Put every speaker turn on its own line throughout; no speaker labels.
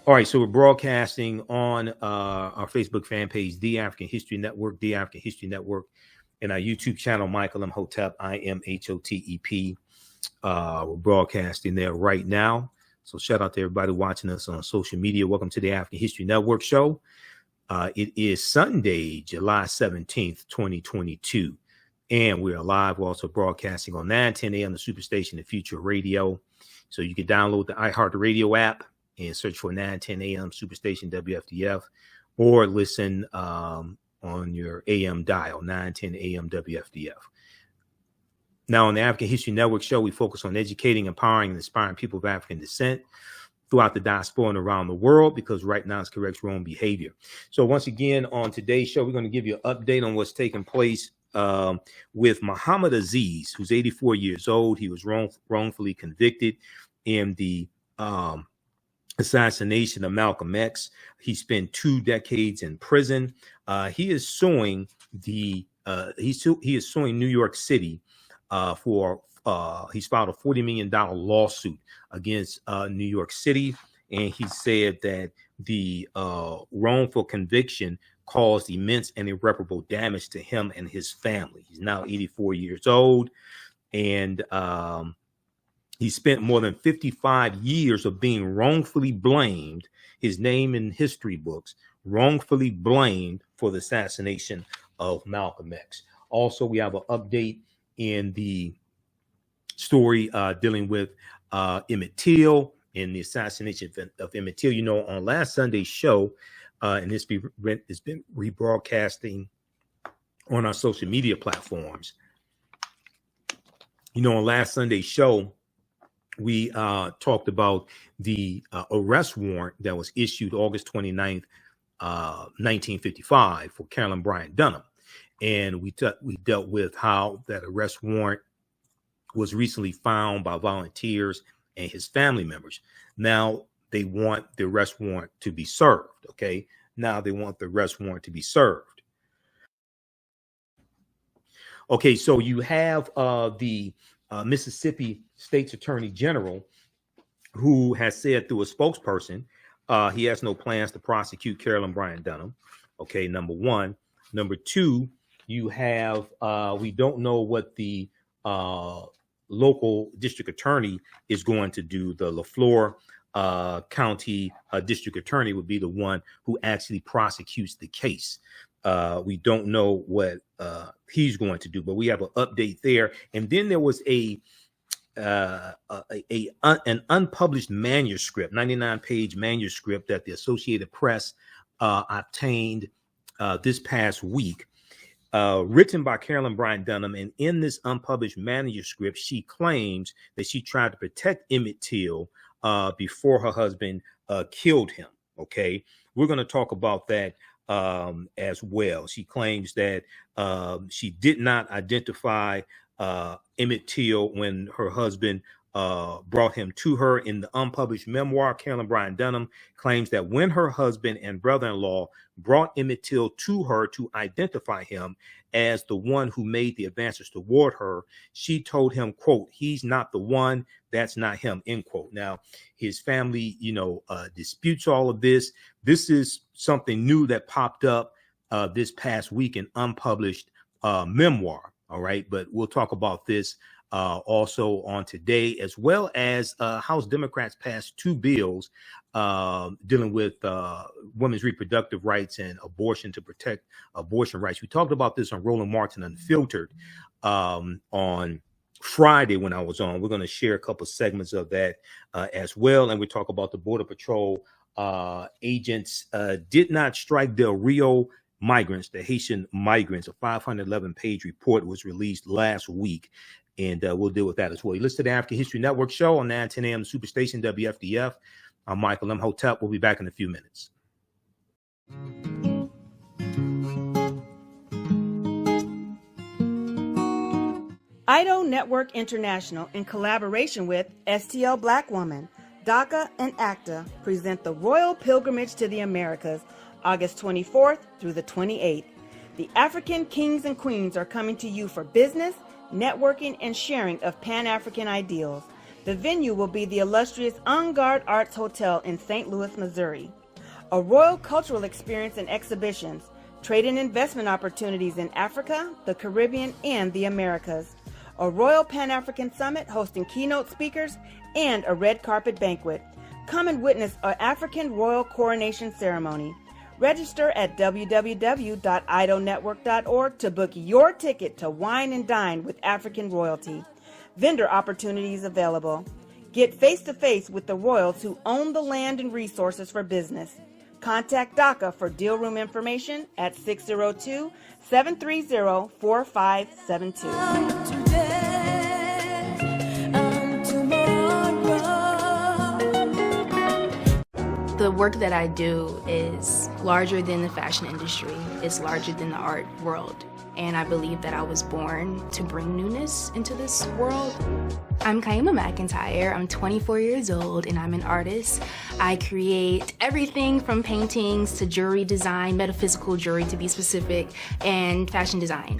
All right, so we're broadcasting on our Facebook fan page, The African History Network, The African History Network, and our YouTube channel, Michael Imhotep, Imhotep. We're broadcasting there right now. So shout out to everybody watching us on social media. Welcome to the African History Network show. It is Sunday, July 17th, 2022. And we're live. We're also broadcasting on 9:10 a.m. the Superstation and Future Radio. So you can download the iHeartRadio app and search for 9:10 a.m. Superstation WFDF, or listen on your AM dial, 9:10 a.m. WFDF. Now, on the African History Network show, we focus on educating, empowering, and inspiring people of African descent throughout the diaspora and around the world, because right now it's corrects wrong behavior. So once again, on today's show, we're going to give you an update on what's taking place with Muhmmad Aziz, who's 84 years old. He was wrongfully convicted in the assassination of Malcolm X. He spent 2 decades in prison. He is suing he is suing New York City for he's filed a $40 million lawsuit against New York City, and he said that the wrongful conviction caused immense and irreparable damage to him and his family. He's now 84 years old, and he spent more than 55 years of being wrongfully blamed, his name in history books, wrongfully blamed for the assassination of Malcolm X. Also, we have an update in the story dealing with Emmett Till and the assassination of Emmett Till. You know, on last Sunday's show, and it's been rebroadcasting on our social media platforms. You know, on last Sunday's show, we talked about the arrest warrant that was issued August 29th, 1955 for Carolyn Bryant Donham. And we dealt with how that arrest warrant was recently found by volunteers and his family members. Now they want the arrest warrant to be served. Okay. Now they want the arrest warrant to be served. Okay. So you have the Mississippi State's Attorney General, who has said through a spokesperson, he has no plans to prosecute Carolyn Bryant Donham. Okay, number one. Number two, you have, we don't know what the local district attorney is going to do. The LaFleur County district attorney would be the one who actually prosecutes the case. We don't know what he's going to do, but we have an update there. And then there was an unpublished manuscript, 99-page manuscript that the Associated Press obtained this past week, written by Carolyn Bryant Donham. And in this unpublished manuscript, she claims that she tried to protect Emmett Till before her husband killed him. Okay, we're going to talk about that as well. She claims that she did not identify Emmett Till when her husband brought him to her. In the unpublished memoir, Carolyn Bryant Donham claims that when her husband and brother-in-law brought Emmett Till to her to identify him as the one who made the advances toward her, she told him, quote, "He's not the one, that's not him," end quote. Now, his family, disputes all of this. This is something new that popped up this past week in unpublished memoir. All right, but we'll talk about this also on today, as well as House Democrats passed 2 bills dealing with women's reproductive rights and abortion to protect abortion rights. We talked about this on Roland Martin Unfiltered on Friday when I was on. We're going to share a couple segments of that as well. And we talk about the Border Patrol agents did not strike Del Rio migrants, the Haitian migrants. A 511-page report was released last week, and we'll deal with that as well. You listen to the African History Network show on 9:10 a.m. Superstation WFDF. I'm Michael Imhotep. We'll be back in a few minutes.
IDO Network International, in collaboration with STL Black Woman, DACA, and ACTA, present the Royal Pilgrimage to the Americas, August 24th through the 28th. The African kings and queens are coming to you for business, networking, and sharing of Pan-African ideals. The venue will be the illustrious En Garde Arts Hotel in St. Louis, Missouri. A royal cultural experience and exhibitions, trade and investment opportunities in Africa, the Caribbean, and the Americas. A Royal Pan-African Summit hosting keynote speakers and a red carpet banquet. Come and witness an African royal coronation ceremony. Register at www.idonetwork.org to book your ticket to Wine and Dine with African royalty. Vendor opportunities available. Get face-to-face with the royals who own the land and resources for business. Contact DACA for deal room information at 602-730-4572.
The work that I do is larger than the fashion industry. It's larger than the art world. And I believe that I was born to bring newness into this world. I'm Mcintyre. I'm 24 years old and I'm an artist. I create everything from paintings to jewelry design, metaphysical jewelry to be specific, and fashion design.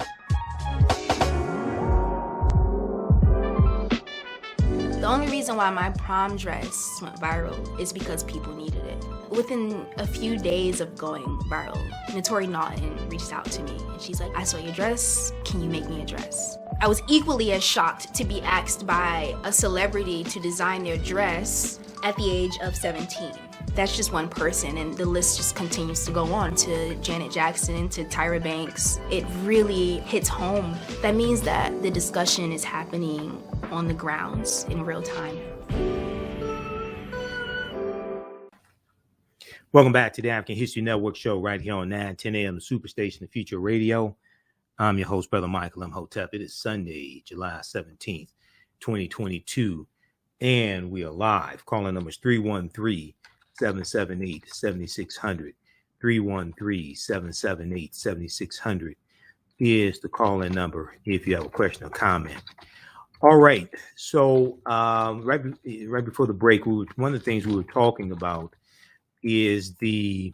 The only reason why my prom dress went viral is because people needed it. Within a few days of going viral, Notori Naughton reached out to me and she's like, I saw your dress, can you make me a dress? I was equally as shocked to be asked by a celebrity to design their dress at the age of 17. That's just one person, and the list just continues to go on to Janet Jackson, to Tyra Banks. It really hits home. That means that the discussion is happening on the grounds in real time.
Welcome back to the African History Network show right here on 9:10 a.m. the Superstation, the Future Radio. I'm your host, Brother Michael Imhotep. It is Sunday, July 17th, 2022, and we are live. Calling numbers 313-778-7600. 313-778-7600 is the call-in number if you have a question or comment. All right. So right before the break, one of the things we were talking about is the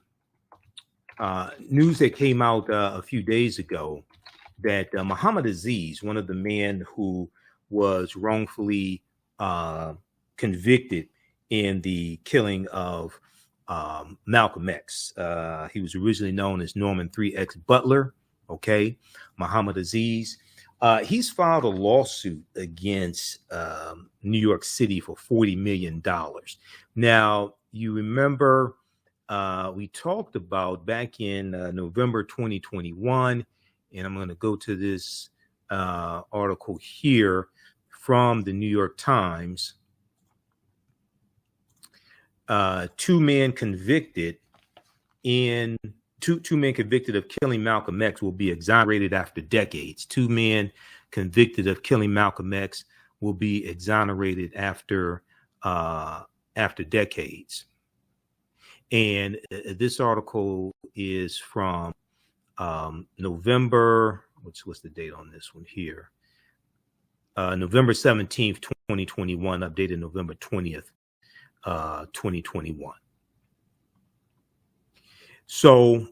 news that came out a few days ago that Muhmmad Aziz, one of the men who was wrongfully convicted in the killing of Malcolm X. He was originally known as Norman 3X Butler. Okay, Muhammad Aziz. He's filed a lawsuit against New York City for $40 million. Now, you remember we talked about back in November 2021, and I'm going to go to this article here from the New York Times. Two men convicted of killing Malcolm X will be exonerated after decades. Two men convicted of killing Malcolm X will be exonerated after decades. And this article is from November. What's the date on this one here? November 17th, 2021, updated November 20th, 2021. So,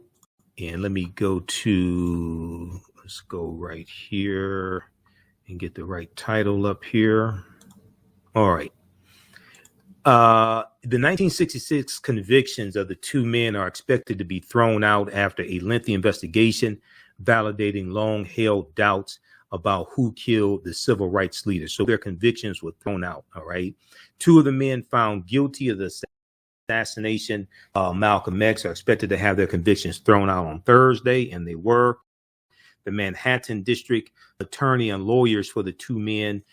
and let's go right here and get the right title up here. All right. The 1966 convictions of the two men are expected to be thrown out after a lengthy investigation, validating long-held doubts about who killed the civil rights leader. So their convictions were thrown out. All right. Two of the men found guilty of the assassination Malcolm X are expected to have their convictions thrown out on Thursday, and they were. The Manhattan District Attorney and lawyers for the two men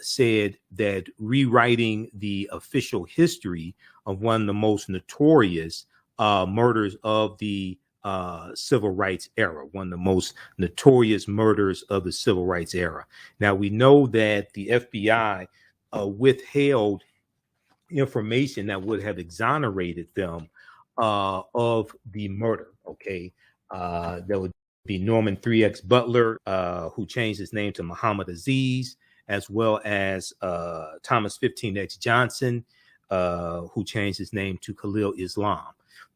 said that rewriting the official history of one of the most notorious murders of the civil rights era, one of the most notorious murders of the civil rights era. Now, we know that the FBI withheld information that would have exonerated them of the murder. Okay. There would be Norman 3X Butler, who changed his name to Muhammad Aziz, as well as Thomas 15X Johnson, who changed his name to Khalil Islam.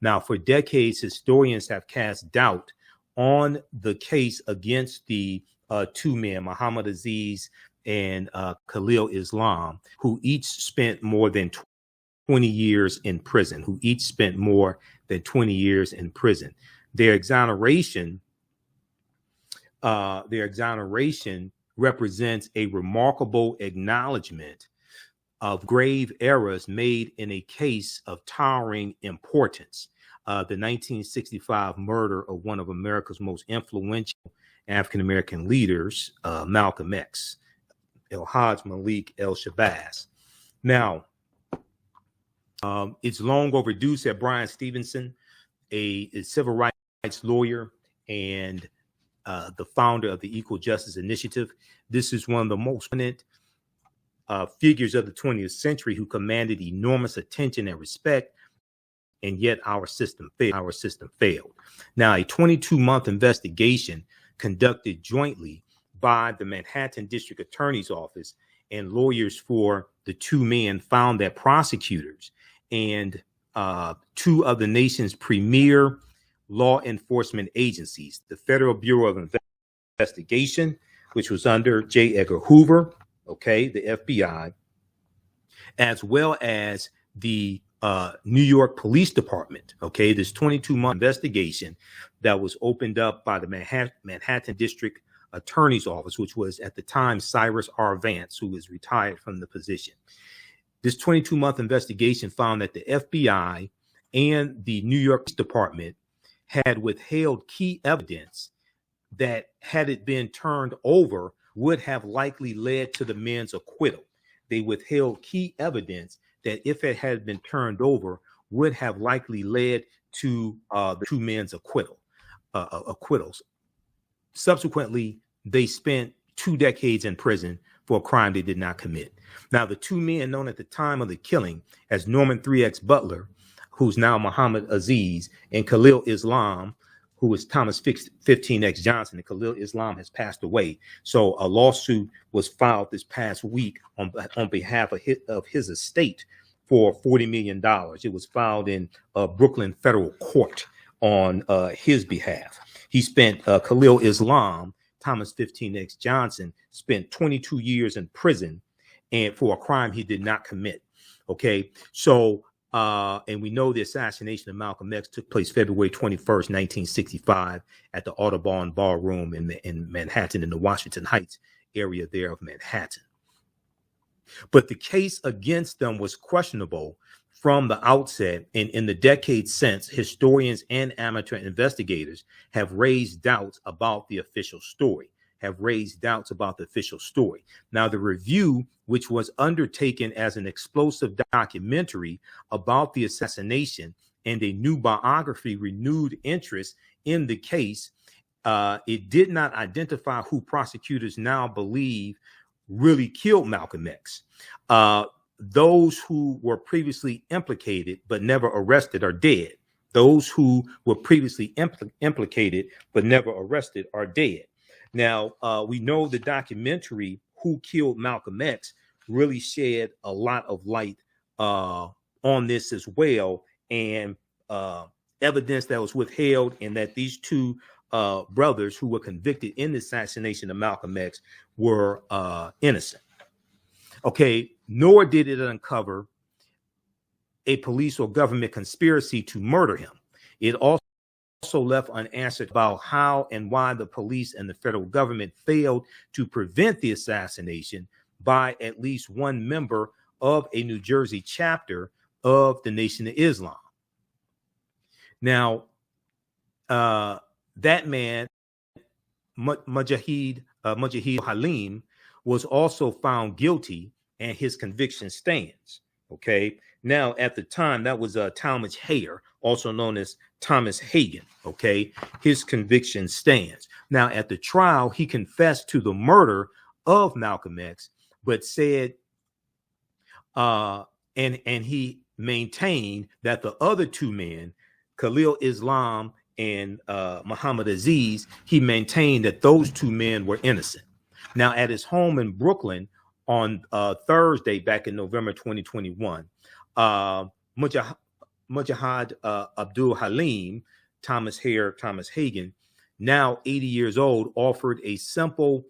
Now, for decades, historians have cast doubt on the case against the two men, Muhammad Aziz and Khalil Islam, who each spent more than 20 years in prison, Their exoneration represents a remarkable acknowledgement of grave errors made in a case of towering importance, the 1965 murder of one of America's most influential African-American leaders, Malcolm X, El-Hajj Malik El-Shabazz. Now, it's long overdue, said Brian Stevenson, a civil rights lawyer and the founder of the Equal Justice Initiative. This is one of the most prominent figures of the 20th century who commanded enormous attention and respect, and yet our system failed. Now, a 22-month investigation conducted jointly by the Manhattan District Attorney's Office and lawyers for the two men found that prosecutors and two of the nation's premier law enforcement agencies, the Federal Bureau of Investigation, which was under J. Edgar Hoover, okay, the FBI, as well as the New York Police Department, okay, this 22-month investigation that was opened up by the Manhattan District Attorney's Office, which was at the time Cyrus R. Vance, who was retired from the position. This 22-month investigation found that the FBI and the New York Police Department had withheld key evidence that, had it been turned over, would have likely led to the men's acquittal. They withheld key evidence that, if it had been turned over, would have likely led to the two men's acquittals. Subsequently, they spent 2 decades in prison for a crime they did not commit. Now, the two men known at the time of the killing as Norman 3X Butler, who's now Muhammad Aziz, and Khalil Islam, who is Thomas 15X Johnson, and Khalil Islam has passed away. So a lawsuit was filed this past week on behalf of his estate for $40 million. It was filed in Brooklyn federal court on his behalf. He spent Khalil Islam, Thomas 15X Johnson, spent 22 years in prison and for a crime he did not commit. Okay, so and we know the assassination of Malcolm X took place February 21st, 1965 at the Audubon Ballroom in Manhattan, in the Washington Heights area there of Manhattan. But the case against them was questionable from the outset, and in the decades since, historians and amateur investigators have raised doubts about the official story. Now, the review, which was undertaken as an explosive documentary about the assassination and a new biography, renewed interest in the case. It did not identify who prosecutors now believe really killed Malcolm X. Those who were previously implicated but never arrested are dead. Now, we know the documentary Who Killed Malcolm X really shed a lot of light on this as well, and evidence that was withheld, and that these two brothers who were convicted in the assassination of Malcolm X were innocent. Okay, nor did it uncover a police or government conspiracy to murder him. It also left unanswered about how and why the police and the federal government failed to prevent the assassination by at least one member of a New Jersey chapter of the Nation of Islam. Now, that man, Mujahid Halim, was also found guilty, and his conviction stands. Okay. Now, at the time, that was Talmadge Hayer, also known as Thomas Hagen. Okay. His conviction stands. Now, at the trial, he confessed to the murder of Malcolm X, but said, and he maintained that the other two men, Khalil Islam and Muhammad Aziz, he maintained that those two men were innocent. Now, at his home in Brooklyn on Thursday, back in November 2021, Mujahid Abdul Halim, Thomas Hagen, now 80 years old, offered a simple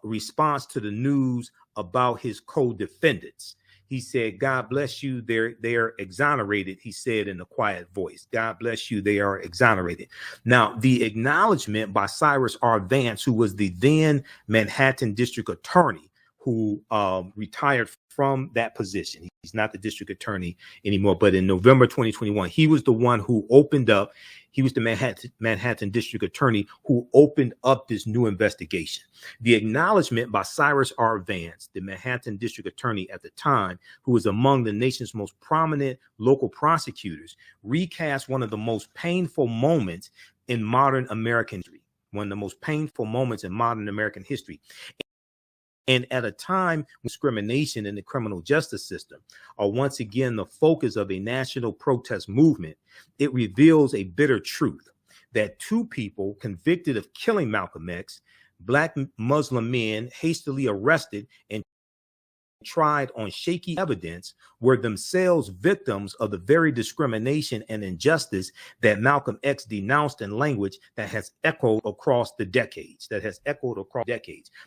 response to the news about his co-defendants. He said, "God bless you. They're exonerated," he said in a quiet voice. "God bless you. They are exonerated." Now, the acknowledgement by Cyrus R. Vance, who was the then Manhattan district attorney, who retired from that position. He's not the district attorney anymore, but in November 2021, he was the one who opened up. He was the Manhattan district attorney who opened up this new investigation. The acknowledgement by Cyrus R. Vance, the Manhattan district attorney at the time, who was among the nation's most prominent local prosecutors, recast one of the most painful moments in modern American history. One of the most painful moments in modern American history. And at a time when discrimination in the criminal justice system are once again the focus of a national protest movement, it reveals a bitter truth that two people convicted of killing Malcolm X, Black Muslim men hastily arrested and tried on shaky evidence, were themselves victims of the very discrimination and injustice that Malcolm X denounced in language that has echoed across decades.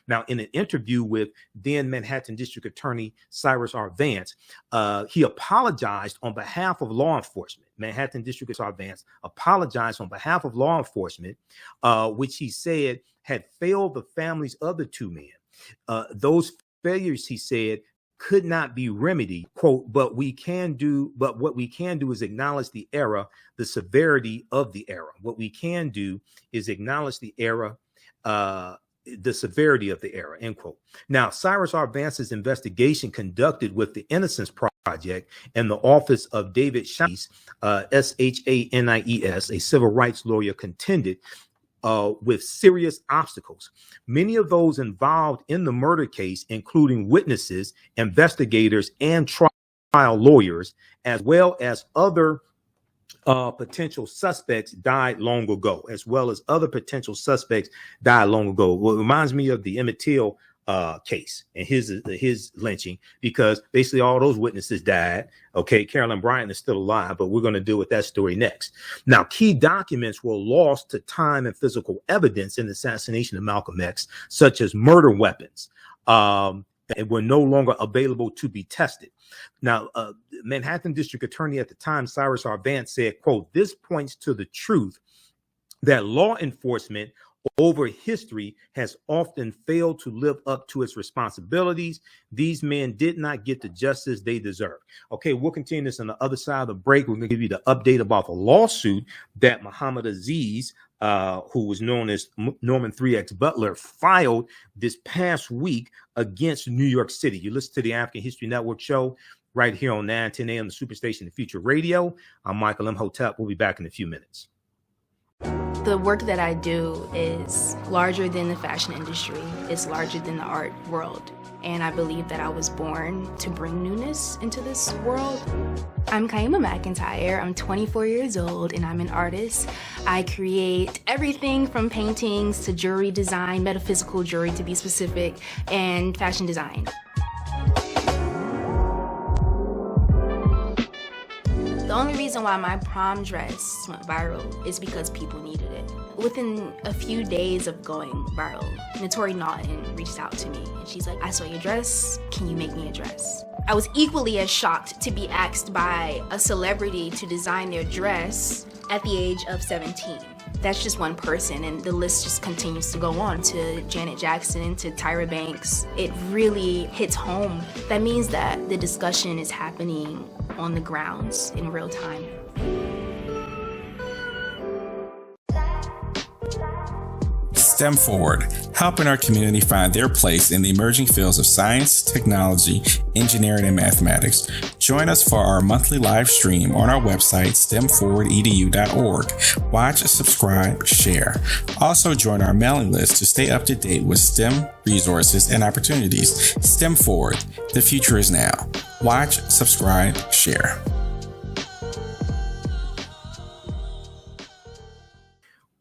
Now, in an interview with then Manhattan District Attorney Cyrus R. Vance, he apologized on behalf of law enforcement. Manhattan District Attorney Vance apologized on behalf of law enforcement, which he said had failed the families of the two men. Those failures, he said, could not be remedied, quote, but what we can do is acknowledge the error, the severity of the error. What we can do is acknowledge the error, the severity of the error, end quote. Now, Cyrus R. Vance's investigation conducted with the Innocence Project and the Office of David Shanis, Shanies, a civil rights lawyer, contended with serious obstacles. Many of those involved in the murder case, including witnesses, investigators, and trial lawyers, as well as other potential suspects, died long ago. Well, it reminds me of the Emmett Till case and his lynching, because basically all those witnesses died. Okay, Carolyn Bryant is still alive, but we're going to deal with that story next. Now, key documents were lost to time and physical evidence in the assassination of Malcolm X, such as murder weapons, and were no longer available to be tested. Now, Manhattan District Attorney at the time, Cyrus R. Vance, said, quote, "This points to the truth that law enforcement over history has often failed to live up to its responsibilities. These men did not get the justice they deserve." Okay, we'll continue this on the other side of the break. We're going to give you the update about the lawsuit that Muhmmad Aziz, who was known as Norman 3X Butler, filed this past week against New York City. You listen to the African History Network show right here on 910 AM, the Superstation, the Future Radio. I'm Michael Imhotep. We'll be back in a few minutes.
The work that I do is larger than the fashion industry. It's larger than the art world. And I believe that I was born to bring newness into this world. I'm Mcintyre. I'm 24 years old and I'm an artist. I create everything from paintings to jewelry design, metaphysical jewelry to be specific, and fashion design. The only reason why my prom dress went viral is because people needed it. Within a few days of going viral, Notori Naughton reached out to me and she's like, "I saw your dress, can you make me a dress?" I was equally as shocked to be asked by a celebrity to design their dress at the age of 17. That's just one person, and the list just continues to go on, to Janet Jackson, to Tyra Banks. It really hits home. That means that the discussion is happening on the grounds in real time.
STEM Forward, helping our community find their place in the emerging fields of science, technology, engineering, and mathematics. Join us for our monthly live stream on our website, stemforwardedu.org. Watch, subscribe, share. Also join our mailing list to stay up to date with STEM resources and opportunities. STEM Forward, the future is now. Watch, subscribe, share.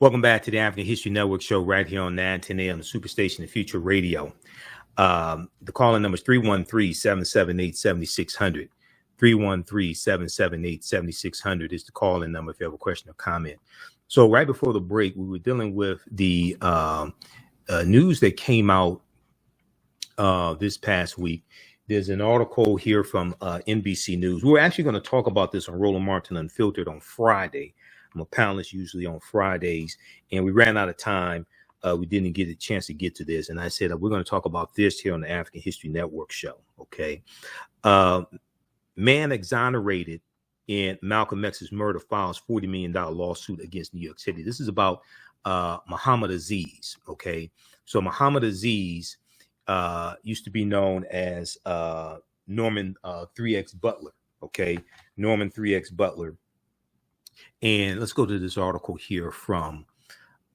Welcome back to the African History Network show right here on 910 AM, the Superstation, the Future Radio. The calling number is 313-778-7600. 313-778-7600 is the call-in number if you have a question or comment. So right before the break, we were dealing with the news that came out this past week. There's an article here from NBC News. We're actually going to talk about this on Roland Martin Unfiltered on Friday. I'm a panelist usually on Fridays, and we ran out of time. We didn't get a chance to get to this, and I said we're going to talk about this here on the African History Network show. Okay, man exonerated in Malcolm X's murder files $40 million lawsuit against New York City. This is about Muhammad Aziz. Okay, so Muhammad Aziz used to be known as Norman 3X Butler. Okay, Norman 3X Butler. And let's go to this article here from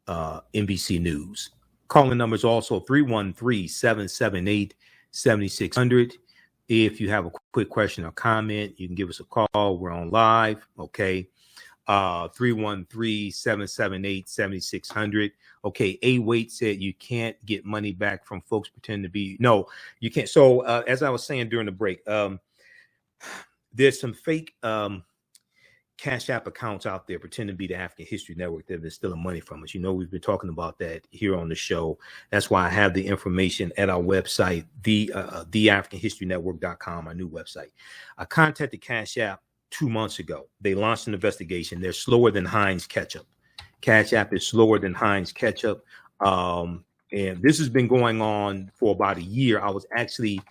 NBC News. Calling numbers also 313-778-7600. If you have a quick question or comment, you can give us a call. We're on live. Okay. 313-778-7600. Okay. A Wait said you can't get money back from folks pretending to be. No, you can't. So as I was saying during the break, there's some fake Cash App accounts out there pretending to be the African History Network that have been stealing money from us. You know, we've been talking about that here on the show. That's why I have the information at our website, TheAHNShow.com, our new website. I contacted Cash App 2 months ago. They launched an investigation. They're slower than Heinz ketchup. Cash App is slower than Heinz ketchup. And this has been going on for about a year. I was actually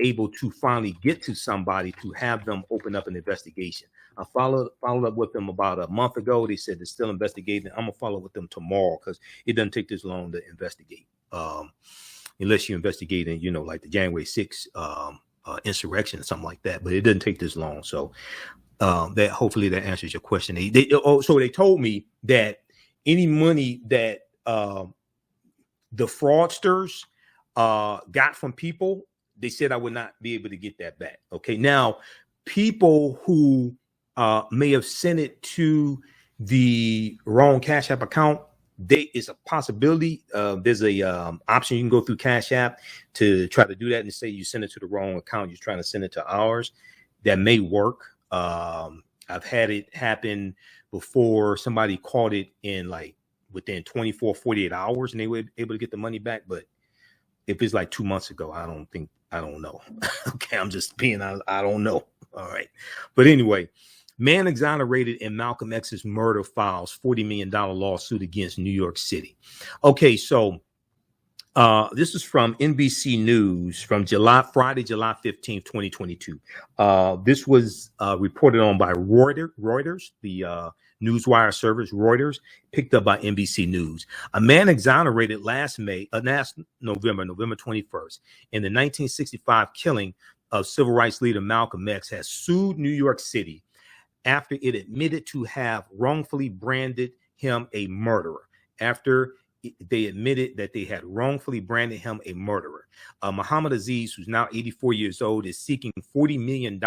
able to finally get to somebody to have them open up an investigation. I followed up with them about a month ago. They said they're still investigating. I'm gonna follow up with them tomorrow because it doesn't take this long to investigate, unless you're investigating, you know, like the January 6th insurrection or something like that. But it doesn't take this long. So that hopefully that answers your question. So they told me that any money that the fraudsters got from people, they said I would not be able to get that back. Okay, now people who may have sent it to the wrong Cash App account, it's a possibility. There's a option you can go through Cash App to try to do that and say you send it to the wrong account. You're trying to send it to ours. That may work. I've had it happen before. Somebody caught it in like within 24, 48 hours and they were able to get the money back. But if it's like 2 months ago, I don't know. Okay, I'm just being honest. I don't know. All right. But anyway, man exonerated in Malcolm X's murder files $40 million lawsuit against New York City. Okay, so this is from NBC News from Friday, July 15th, 2022. This was reported on by Reuters, the newswire service Reuters, picked up by NBC News. A man exonerated last November 21st, in the 1965 killing of civil rights leader Malcolm X has sued New York City after it admitted to have wrongfully branded him a murderer. After they admitted that they had wrongfully branded him a murderer. Muhammad Aziz, who's now 84 years old, is seeking $40 million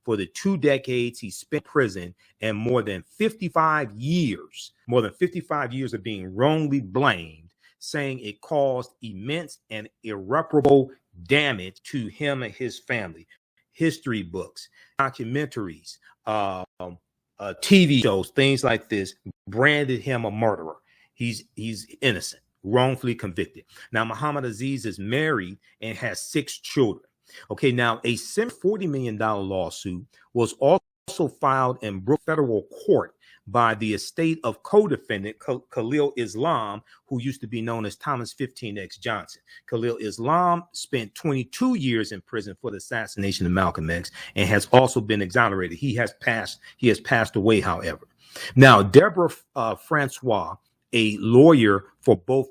for the 2 decades he spent in prison and more than 55 years of being wrongly blamed, saying it caused immense and irreparable damage to him and his family. History books, documentaries, TV shows, things like this branded him a murderer. He's innocent, wrongfully convicted. Now, Muhammad Aziz is married and has 6 children. Okay, now a $40 million lawsuit was also filed in Brooklyn federal court by the estate of co-defendant Khalil Islam, who used to be known as Thomas 15X Johnson. Khalil Islam spent 22 years in prison for the assassination of Malcolm X and has also been exonerated. He has passed away, however. Now, Deborah Francois, a lawyer for both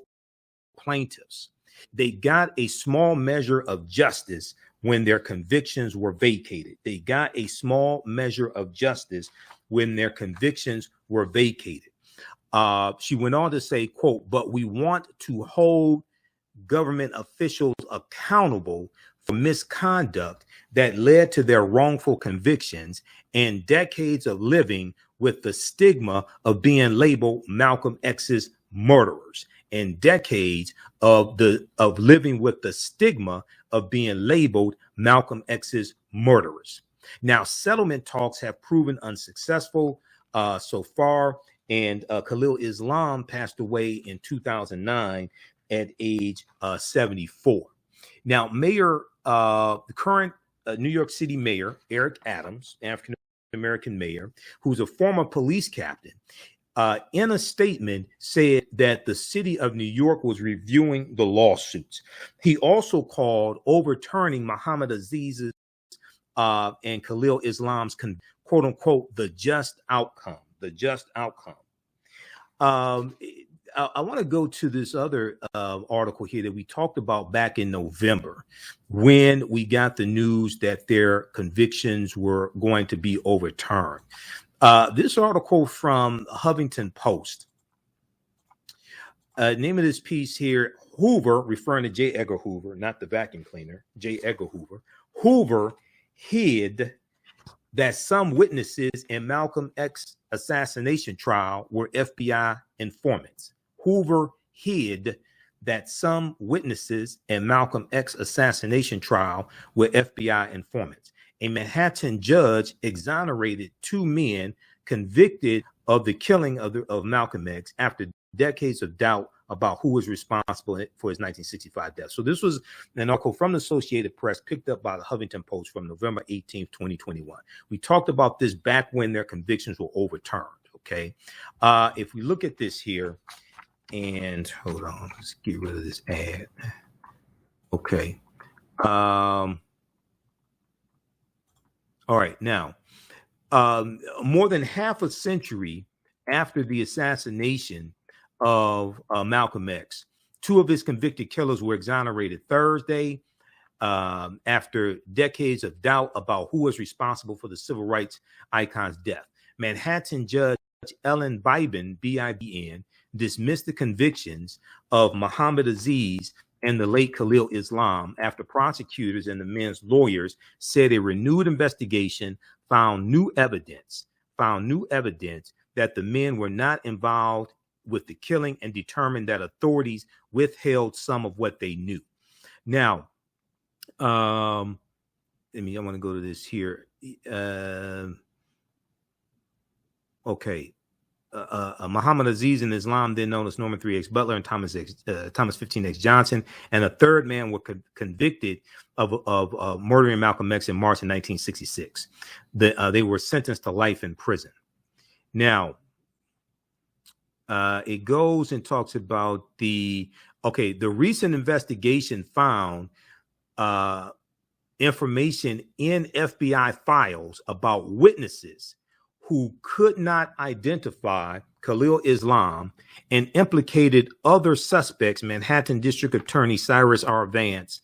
plaintiffs, they got a small measure of justice when their convictions were vacated. They got a small measure of justice when their convictions were vacated. She went on to say, quote, "But we want to hold government officials accountable for misconduct that led to their wrongful convictions and decades of living with the stigma of being labeled Malcolm X's murderers, and decades of living with the stigma of being labeled Malcolm X's murderers." Now, settlement talks have proven unsuccessful so far, And Khalil Islam passed away in 2009 at age 74. Now, the current New York City mayor, Eric Adams, African-American mayor, who's a former police captain, in a statement said that the city of New York was reviewing the lawsuits. He also called overturning Muhammad Aziz's and Khalil Islam's quote unquote the just outcome. I want to go to this other article here that we talked about back in November when we got the news that their convictions were going to be overturned. This article from Huffington Post, name of this piece here, Hoover, referring to J. Edgar Hoover, not the vacuum cleaner, J. Edgar Hoover. Hoover hid that some witnesses in Malcolm X assassination trial were FBI informants. Hoover hid that some witnesses in Malcolm X assassination trial were FBI informants. A Manhattan judge exonerated 2 men convicted of the killing of Malcolm X after decades of doubt about who was responsible for his 1965 death. So this was an article from the Associated Press picked up by the Huffington Post from November 18th, 2021. We talked about this back when their convictions were overturned, okay? If we look at this here, and hold on, let's get rid of this ad. Okay. All right, now, more than half a century after the assassination of Malcolm X, 2 of his convicted killers were exonerated Thursday after decades of doubt about who was responsible for the civil rights icon's death. Manhattan Judge Ellen Bibin, B-I-B-N, dismissed the convictions of Muhammad Aziz and the late Khalil Islam after prosecutors and the men's lawyers said a renewed investigation found new evidence that the men were not involved with the killing and determined that authorities withheld some of what they knew. Now, I want to go to this here. Okay. Muhammad Aziz and Islam, then known as Norman 3X Butler and Thomas 15X Johnson, and a third man were convicted of murdering Malcolm X in March of 1966. They were sentenced to life in prison. Now, it goes and talks about the recent investigation found information in FBI files about witnesses who could not identify Khalil Islam and implicated other suspects, Manhattan District Attorney Cyrus R. Vance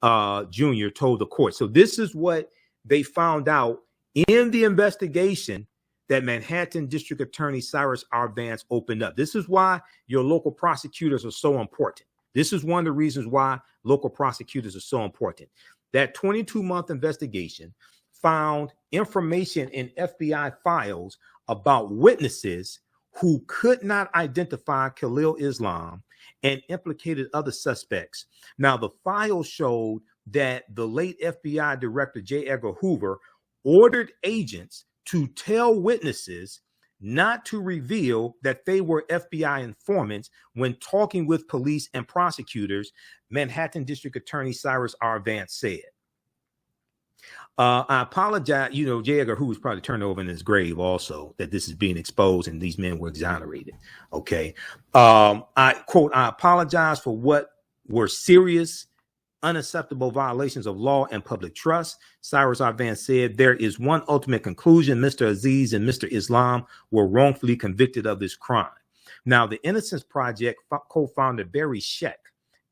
Jr. told the court. So this is what they found out in the investigation that Manhattan District Attorney Cyrus R. Vance opened up. This is why your local prosecutors are so important. This is one of the reasons why local prosecutors are so important. That 22-month investigation found information in FBI files about witnesses who could not identify Khalil Islam and implicated other suspects. Now, the files showed that the late FBI Director J. Edgar Hoover ordered agents to tell witnesses not to reveal that they were FBI informants when talking with police and prosecutors, Manhattan District Attorney Cyrus R. Vance said. I apologize. J. Edgar Hoover's probably turned over in his grave also that this is being exposed and these men were exonerated. Okay. I apologize for what were serious, unacceptable violations of law and public trust. Cyrus R. Vance said there is one ultimate conclusion. Mr. Aziz and Mr. Islam were wrongfully convicted of this crime. Now, the Innocence Project co-founder Barry Scheck,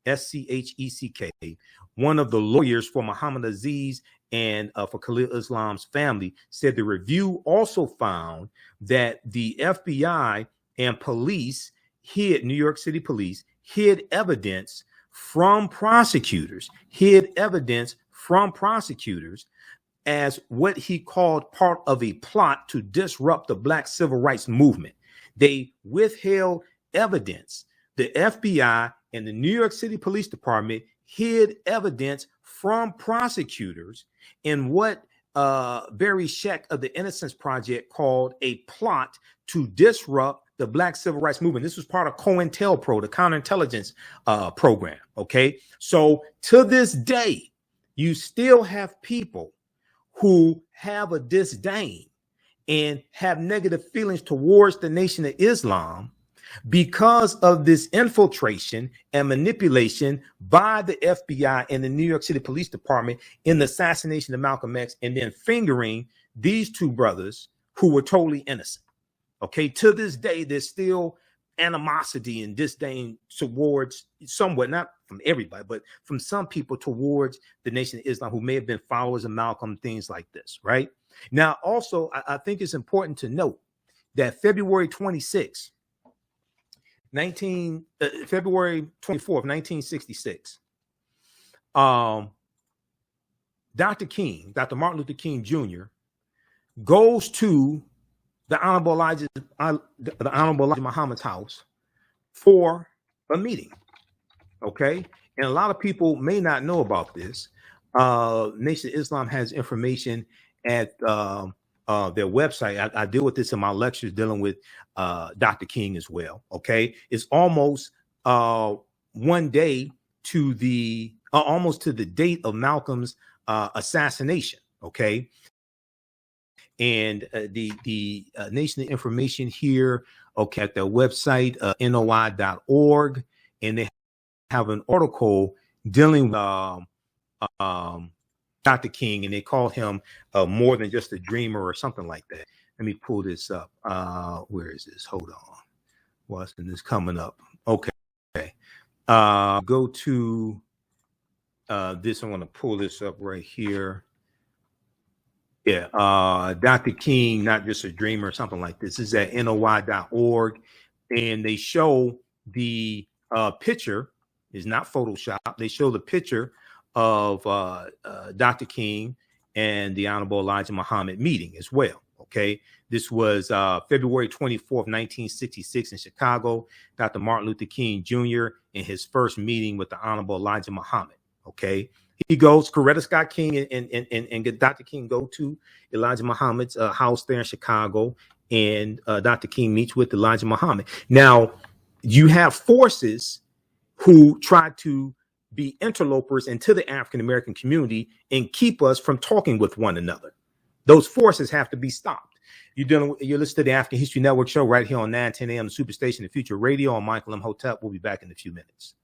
S-C-H-E-C-K, one of the lawyers for Muhammad Aziz and for Khalil Islam's family, said the review also found that the FBI and police New York City police hid evidence from prosecutors as what he called part of a plot to disrupt the Black civil rights movement. They withheld evidence. The FBI and the New York City Police Department hid evidence from prosecutors in what Barry Scheck of the Innocence Project called A Plot to Disrupt the Black Civil Rights Movement. This was part of COINTELPRO, the counterintelligence program. Okay. So to this day, you still have people who have a disdain and have negative feelings towards the Nation of Islam because of this infiltration and manipulation by the FBI and the New York City Police Department in the assassination of Malcolm X, and then fingering these two brothers who were totally innocent. Okay, to this day, there's still animosity and disdain towards, somewhat, not from everybody, but from some people, towards the Nation of Islam who may have been followers of Malcolm, things like this, right? Now, also, I think it's important to note that February 24th, 1966, Dr. Martin Luther King Jr. goes to the Honorable Elijah Muhammad's house for a meeting. Okay, and a lot of people may not know about this. Nation of Islam has information at their website. I deal with this in my lectures dealing with Dr. King as well. Okay, it's almost 1 day to the almost to the date of Malcolm's assassination. Okay, and the Nation of Information here, okay, at their website, noi.org, and they have an article dealing with Dr. King, and they call him more than just a dreamer or something like that. Let me pull this up. Where is this? Hold on. Wasn't this coming up? Okay. Go to this. I want to pull this up right here. Yeah. Dr. King, not just a dreamer or something like this. This is at noi.org. And they show the picture. Is not Photoshop. They show the picture of Dr. King and the Honorable Elijah Muhammad meeting as well. Okay, this was February 24th, 1966 in Chicago. Dr. Martin Luther King Jr. in his first meeting with the Honorable Elijah Muhammad. Okay, he goes, Coretta Scott King and Dr. King go to Elijah Muhammad's house there in Chicago, and Dr. King meets with Elijah Muhammad. Now, you have forces who try to be interlopers into the African American community and keep us from talking with one another. Those forces have to be stopped. You're listening to the African History Network show right here on 9:10 a.m. Superstation and Future Radio. I'm Michael Imhotep. We'll be back in a few minutes.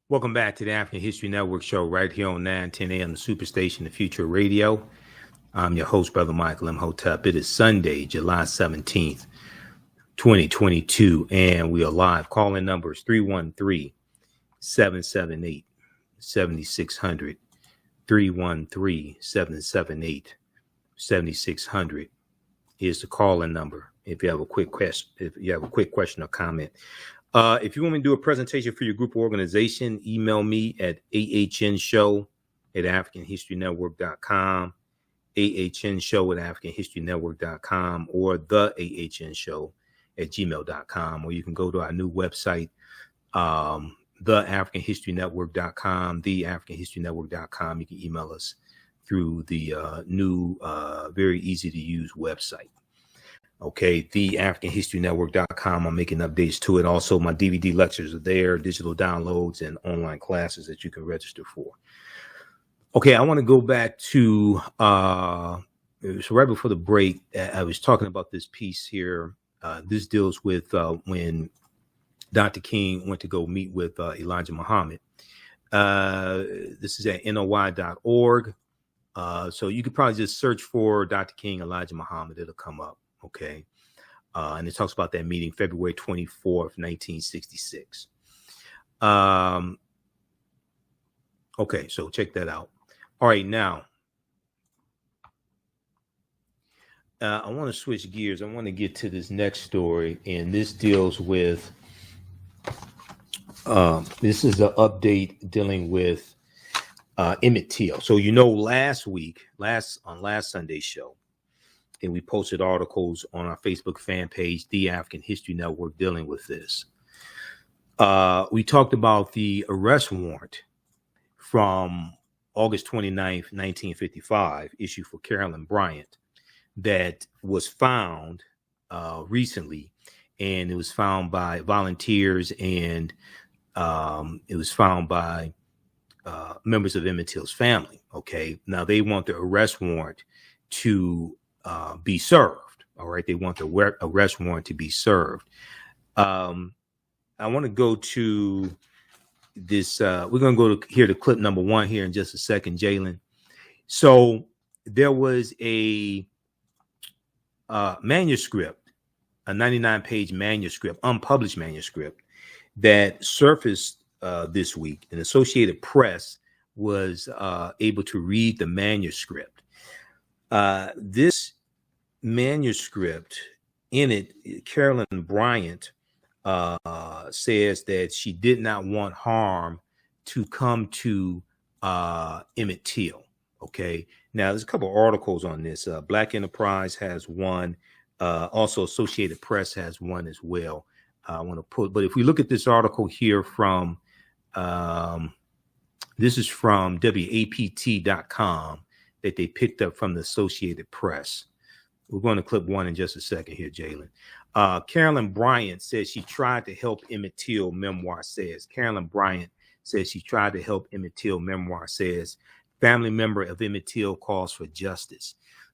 Welcome back to the African History Network show right here on 9:10 a.m. Superstation and Future Radio. I'm your host, Brother Michael Imhotep. It is Sunday, July 17th, 2022, and we are live. Calling numbers 313-778-7600. 313-778-7600 is the calling number. If you have a quick question, or comment. If you want me to do a presentation for your group or organization, email me at AHNshow@AfricanHistoryNetwork.com, AHNshow@AfricanHistoryNetwork.com, or TheAHNshow@gmail.com, or you can go to our new website, TheAfricanHistoryNetwork.com, TheAfricanHistoryNetwork.com. You can email us through the new, very easy to use website. Okay, TheAfricanHistoryNetwork.com. I'm making updates to it. Also, my DVD lectures are there, digital downloads, and online classes that you can register for. Okay, I want to go back to, so right before the break, I was talking about this piece here. This deals with when Dr. King went to go meet with Elijah Muhammad. This is at noi.org. So you could probably just search for Dr. King, Elijah Muhammad. It'll come up. Okay. And it talks about that meeting, February 24th, 1966. Okay. So check that out. All right. Now, I want to switch gears. I want to get to this next story, and this deals with this is an update dealing with Emmett Till. So, last Sunday's show, and we posted articles on our Facebook fan page, The African History Network, dealing with this. We talked about the arrest warrant from August 29th, 1955 issue for Carolyn Bryant that was found recently, and it was found by volunteers, and it was found by members of Emmett Till's family. Okay, now they want the arrest warrant to be served. All right, they want the arrest warrant to be served. I want to go to this. We're going to go to hear the clip number one here in just a second, Jalen. So there was a manuscript, a 99-page manuscript, unpublished manuscript that surfaced this week. An Associated Press was able to read the manuscript. This manuscript, in it, Carolyn Bryant says that she did not want harm to come to Emmett Till. Okay, now there's a couple of articles on this. Black Enterprise has one. Also, Associated Press has one as well. I want to put, but if we look at this article here from, this is from WAPT.com that they picked up from the Associated Press. We're going to clip one in just a second here, Jalen. Carolyn Bryant says she tried to help Emmett Till, memoir says. Carolyn Bryant says she tried to help Emmett Till, memoir says. Family member of Emmett Till calls for justice.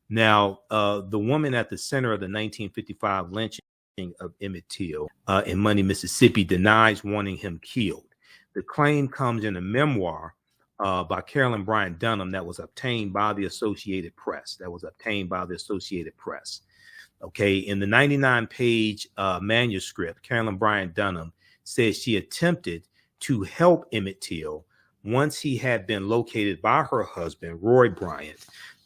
Now, the woman at the center of the 1955 lynching of Emmett Till in Money, Mississippi, denies wanting him killed. The claim comes in a memoir by Carolyn Bryant Donham that was obtained by the Associated Press. Okay, in the 99-page manuscript, Carolyn Bryant Donham says she attempted to help Emmett Till once he had been located by her husband, Roy Bryant,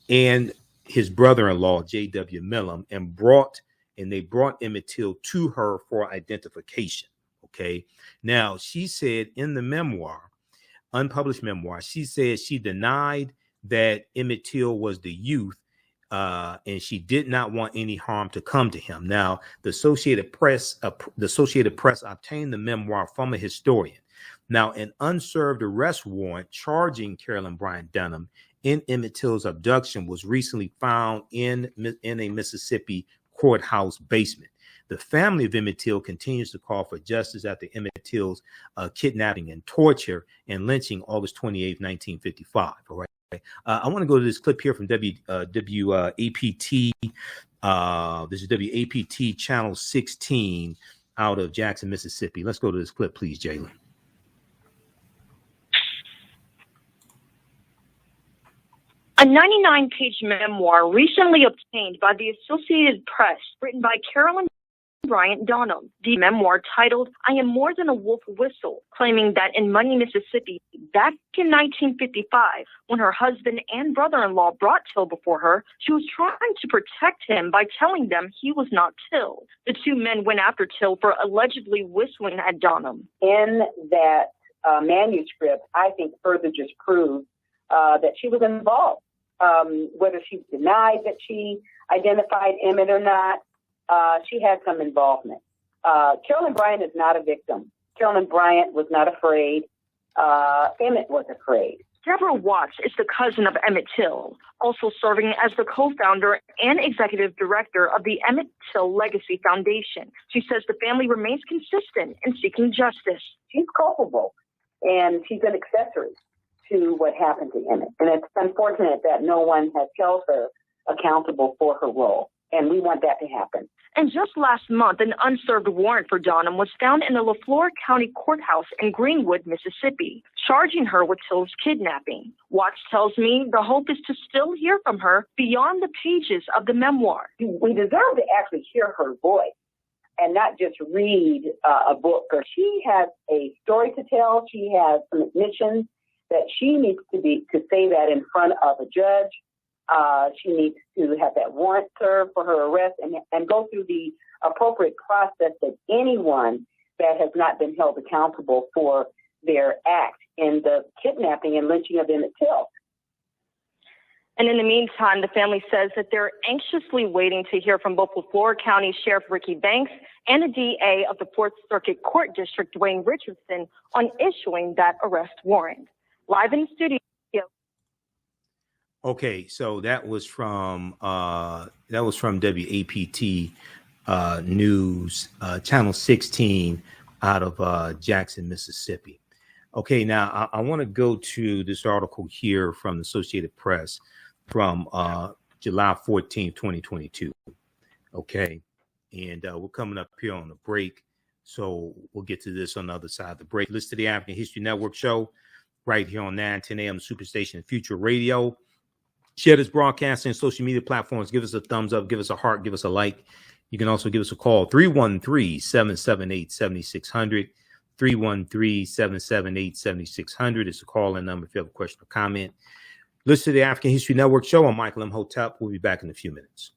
and his brother-in-law, J.W. Millam, and they brought Emmett Till to her for identification. Okay, now she said in the memoir, unpublished memoir, she says she denied that Emmett Till was the youth, and she did not want any harm to come to him. Now, the Associated Press obtained the memoir from a historian. Now, an unserved arrest warrant charging Carolyn Bryant Donham in Emmett Till's abduction was recently found in a Mississippi courthouse basement. The family of Emmett Till continues to call for justice after Emmett Till's kidnapping and torture and lynching August 28, 1955. All right. I want to go to this clip here from WAPT. This is WAPT Channel 16 out of Jackson, Mississippi. Let's go to this clip, please, Jalen.
A 99-page memoir recently obtained by the Associated Press, written by Carolyn Bryant Donham. The memoir, titled "I Am More Than a Wolf Whistle," claiming that in Money, Mississippi, back in 1955, when her husband and brother-in-law brought Till before her, she was trying to protect him by telling them he was not Till. The two men went after Till for allegedly whistling at Donham.
In that manuscript, I think further just proved that she was involved. Whether she denied that she identified Emmett or not, she had some involvement. Carolyn Bryant is not a victim. Carolyn Bryant was not afraid. Emmett was afraid.
Deborah Watts is the cousin of Emmett Till, also serving as the co-founder and executive director of the Emmett Till Legacy Foundation. She says the family remains consistent in seeking justice.
She's culpable, and she's an accessory to what happened to Emmett. And it's unfortunate that no one has held her accountable for her role. And we want that to happen.
And just last month, an unserved warrant for Donham was found in the Leflore County Courthouse in Greenwood, Mississippi, charging her with Till's kidnapping. Watts tells me the hope is to still hear from her beyond the pages of the memoir.
We deserve to actually hear her voice and not just read a book. Or she has a story to tell. She has some admissions that she needs to say that in front of a judge. She needs to have that warrant served for her arrest and go through the appropriate process that anyone that has not been held accountable for their act in the kidnapping and lynching of Emmett Till.
And in the meantime, the family says that they're anxiously waiting to hear from both Leflore County Sheriff Ricky Banks and the DA of the 4th Circuit Court District, Dwayne Richardson, on issuing that arrest warrant. Live in the studio,
Okay, so that was from WAPT News, Channel 16 out of Jackson, Mississippi. Okay, now I want to go to this article here from the Associated Press from July 14th, 2022. Okay, and we're coming up here on the break, so we'll get to this on the other side of the break. Listen to the African History Network show right here on 910 AM Superstation Future Radio. Share this broadcast on social media platforms. Give us a thumbs up, give us a heart, give us a like. You can also give us a call, 313-778-7600. 313-778-7600 is the call-in number if you have a question or comment. Listen to the African History Network show. I'm Michael Imhotep. We'll be back in a few minutes.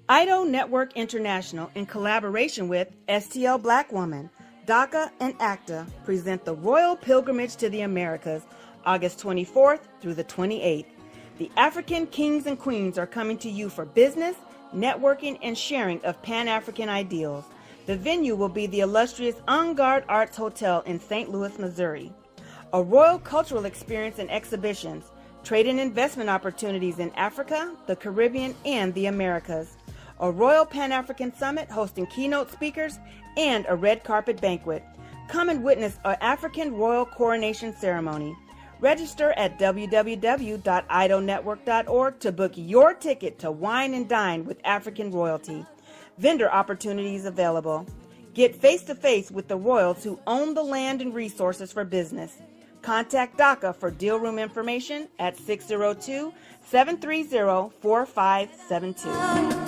IDO Network International, in collaboration with STL Black Woman, DACA, and ACTA, present the Royal Pilgrimage to the Americas, August 24th through the 28th. The African kings and queens are coming to you for business, networking, and sharing of Pan-African ideals. The venue will be the illustrious En Garde Arts Hotel in St. Louis, Missouri. A royal cultural experience and exhibitions, trade and investment opportunities in Africa, the Caribbean, and the Americas. A Royal Pan-African Summit hosting keynote speakers and a red carpet banquet. Come and witness an African royal coronation ceremony. Register at www.idonetwork.org to book your ticket to wine and dine with African royalty. Vendor opportunities available. Get face-to-face with the royals who own the land and resources for business. Contact DACA for deal room information at 602-730-4572.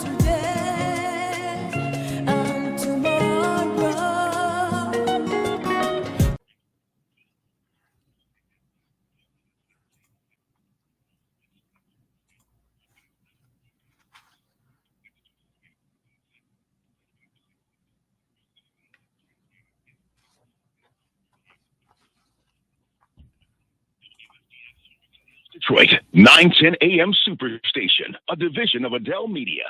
Detroit, 910 AM Superstation, a division of Adele Media.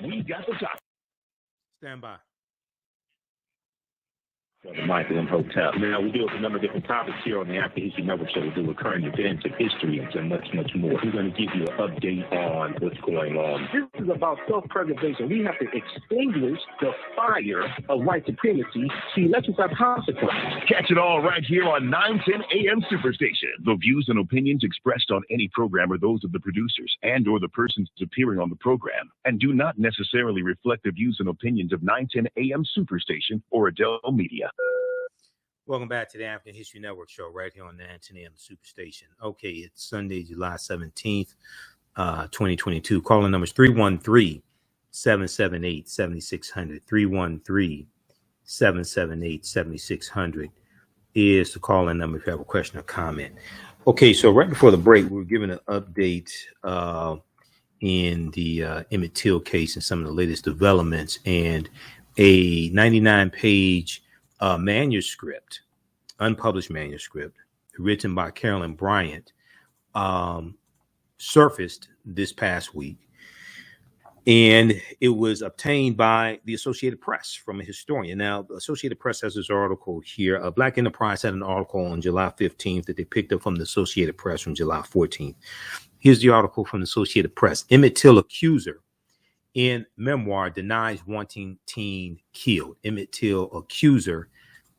We got the top.
Stand by.
Michael Imhotep. Now, we deal with a number of different topics here on the African History Network show. We do with current events and history and much, much more. We're going to give you an update on what's going on. This is about self-preservation. We have to extinguish the fire of white supremacy. See, let's just have consequences.
Catch it all right here on 910 AM Superstation. The views and opinions expressed on any program are those of the producers and or the persons appearing on the program and do not necessarily reflect the views and opinions of 910 AM Superstation or Adele Media.
Welcome back to the African History Network show right here on 910 AM Superstation. Okay, it's Sunday, July 17th, 2022. Calling numbers 313-778-7600. 313-778-7600 is the call-in number if you have a question or comment. Okay, so right before the break, we were given an update in the Emmett Till case and some of the latest developments, and a 99-page manuscript, unpublished manuscript, written by Carolyn Bryant, surfaced this past week. And it was obtained by the Associated Press from a historian. Now, the Associated Press has this article here. Black Enterprise had an article on July 15th that they picked up from the Associated Press from July 14th. Here's the article from the Associated Press. Emmett Till accuser in memoir denies wanting teen killed. Emmett Till accuser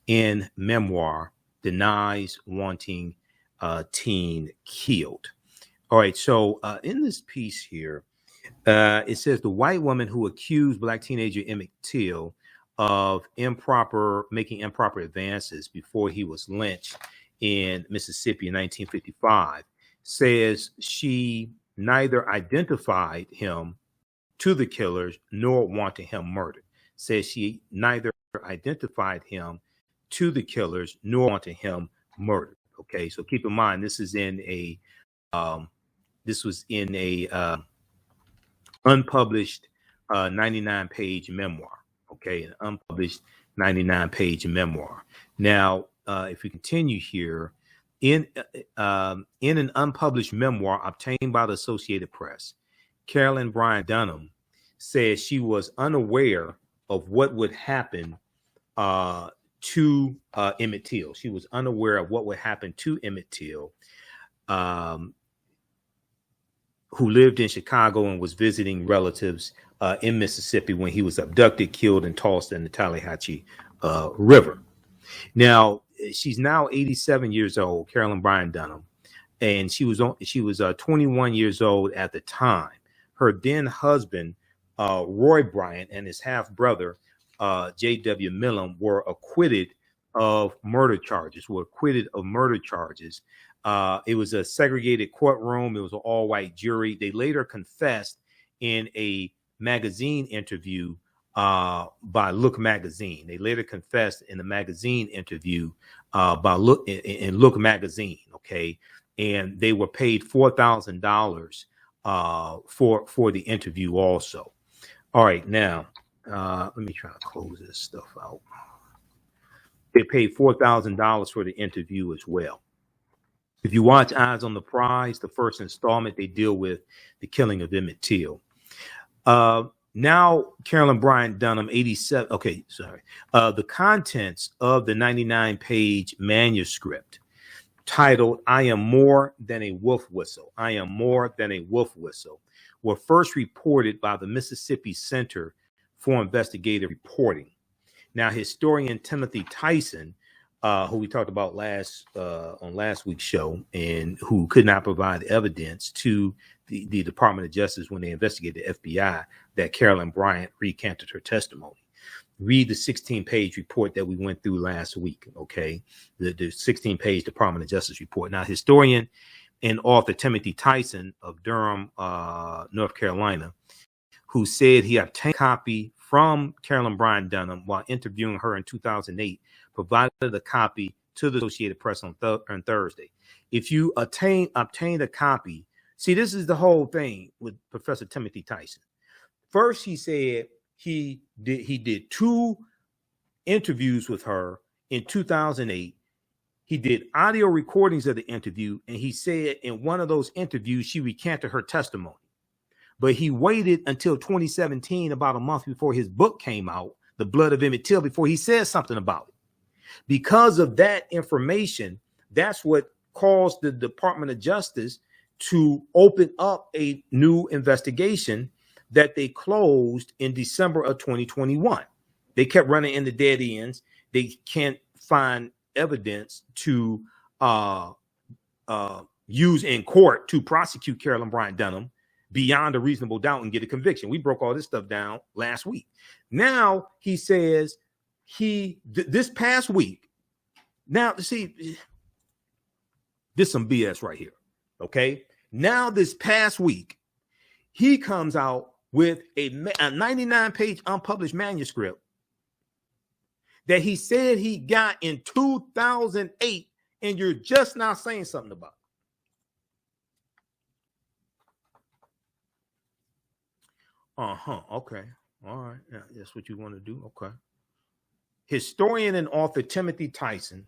in memoir denies wanting teen killed. All right, so in this piece here, it says the white woman who accused black teenager Emmett Till of making improper advances before he was lynched in Mississippi in 1955 says she neither identified him to the killers nor wanted him murdered. Says she neither identified him to the killers nor wanted him murdered. Okay, so keep in mind this was in a unpublished 99-page memoir. Okay, an unpublished 99-page memoir. Now, if we continue here, in an unpublished memoir obtained by the Associated Press, Carolyn Bryant Donham says she was unaware of what would happen to Emmett Till. She was unaware of what would happen to Emmett Till, who lived in Chicago and was visiting relatives in Mississippi when he was abducted, killed, and tossed in the Tallahatchie River. Now, she's now 87 years old, Carolyn Bryant Donham, and she was 21 years old at the time. Her then husband, Roy Bryant, and his half brother, J.W. Millam, were acquitted of murder charges. It was a segregated courtroom. It was an all-white jury. They later confessed in a magazine interview by Look magazine. They later confessed in a magazine interview by Look magazine. Okay, and they were paid $4,000 for the interview also. All right, now let me try to close this stuff out. They paid $4,000 for the interview as well. If you watch Eyes on the Prize, the first installment, they deal with the killing of Emmett Till. Now, Carolyn Bryant Donham, 87. Okay, sorry. The contents of the 99-page manuscript titled "I Am More Than a Wolf Whistle," I Am More Than a Wolf Whistle, were first reported by the Mississippi Center for Investigative Reporting. Now, historian Timothy Tyson, who we talked about on last week's show, and who could not provide evidence to the Department of Justice when they investigated the FBI that Carolyn Bryant recanted her testimony. Read the 16-page report that we went through last week, okay? The 16-page Department of Justice report. Now, historian and author Timothy Tyson of Durham, North Carolina, who said he obtained a copy from Carolyn Bryant Donham while interviewing her in 2008, provided a copy to the Associated Press on Thursday. If you obtained a copy, see, this is the whole thing with Professor Timothy Tyson. First, he said he did 2 interviews with her in 2008. He did audio recordings of the interview, and he said in one of those interviews she recanted her testimony. But he waited until 2017, about a month before his book came out, The Blood of Emmett Till, before he said something about it. Because of that information, that's what caused the Department of Justice to open up a new investigation that they closed in December of 2021. They kept running into dead ends. They can't find evidence to use in court to prosecute Carolyn Bryant Donham beyond a reasonable doubt and get a conviction. We broke all this stuff down last week. Now he says this past week. Now, see, this is some BS right here. Okay. Now this past week, he comes out with a 99-page unpublished manuscript that he said he got in 2008, and you're just now saying something about it. Okay. All right. Yeah, that's what you want to do. Okay. Historian and author Timothy Tyson,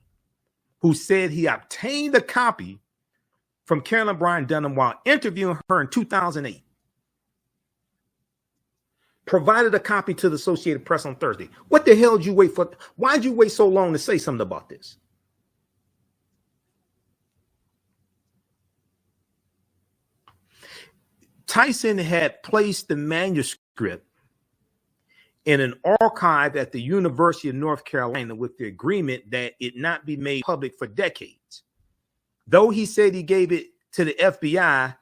who said he obtained a copy from Carolyn Bryant Donham while interviewing her in 2008, provided a copy to the Associated Press on Thursday. What the hell did you wait for? Why did you wait so long to say something about this? Tyson had placed the manuscript in an archive at the University of North Carolina with the agreement that it not be made public for decades. Though he said he gave it to the FBI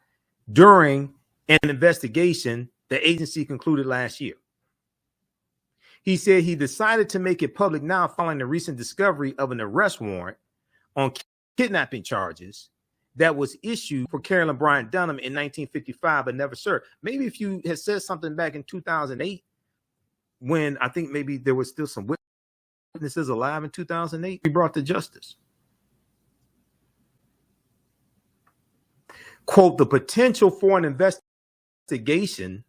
during an investigation the agency concluded last year. He said he decided to make it public now following the recent discovery of an arrest warrant on kidnapping charges that was issued for Carolyn Bryant Donham in 1955 but never served. Maybe if you had said something back in 2008, when I think maybe there was still some witnesses alive in 2008, he brought to justice. Quote, the potential for an investigation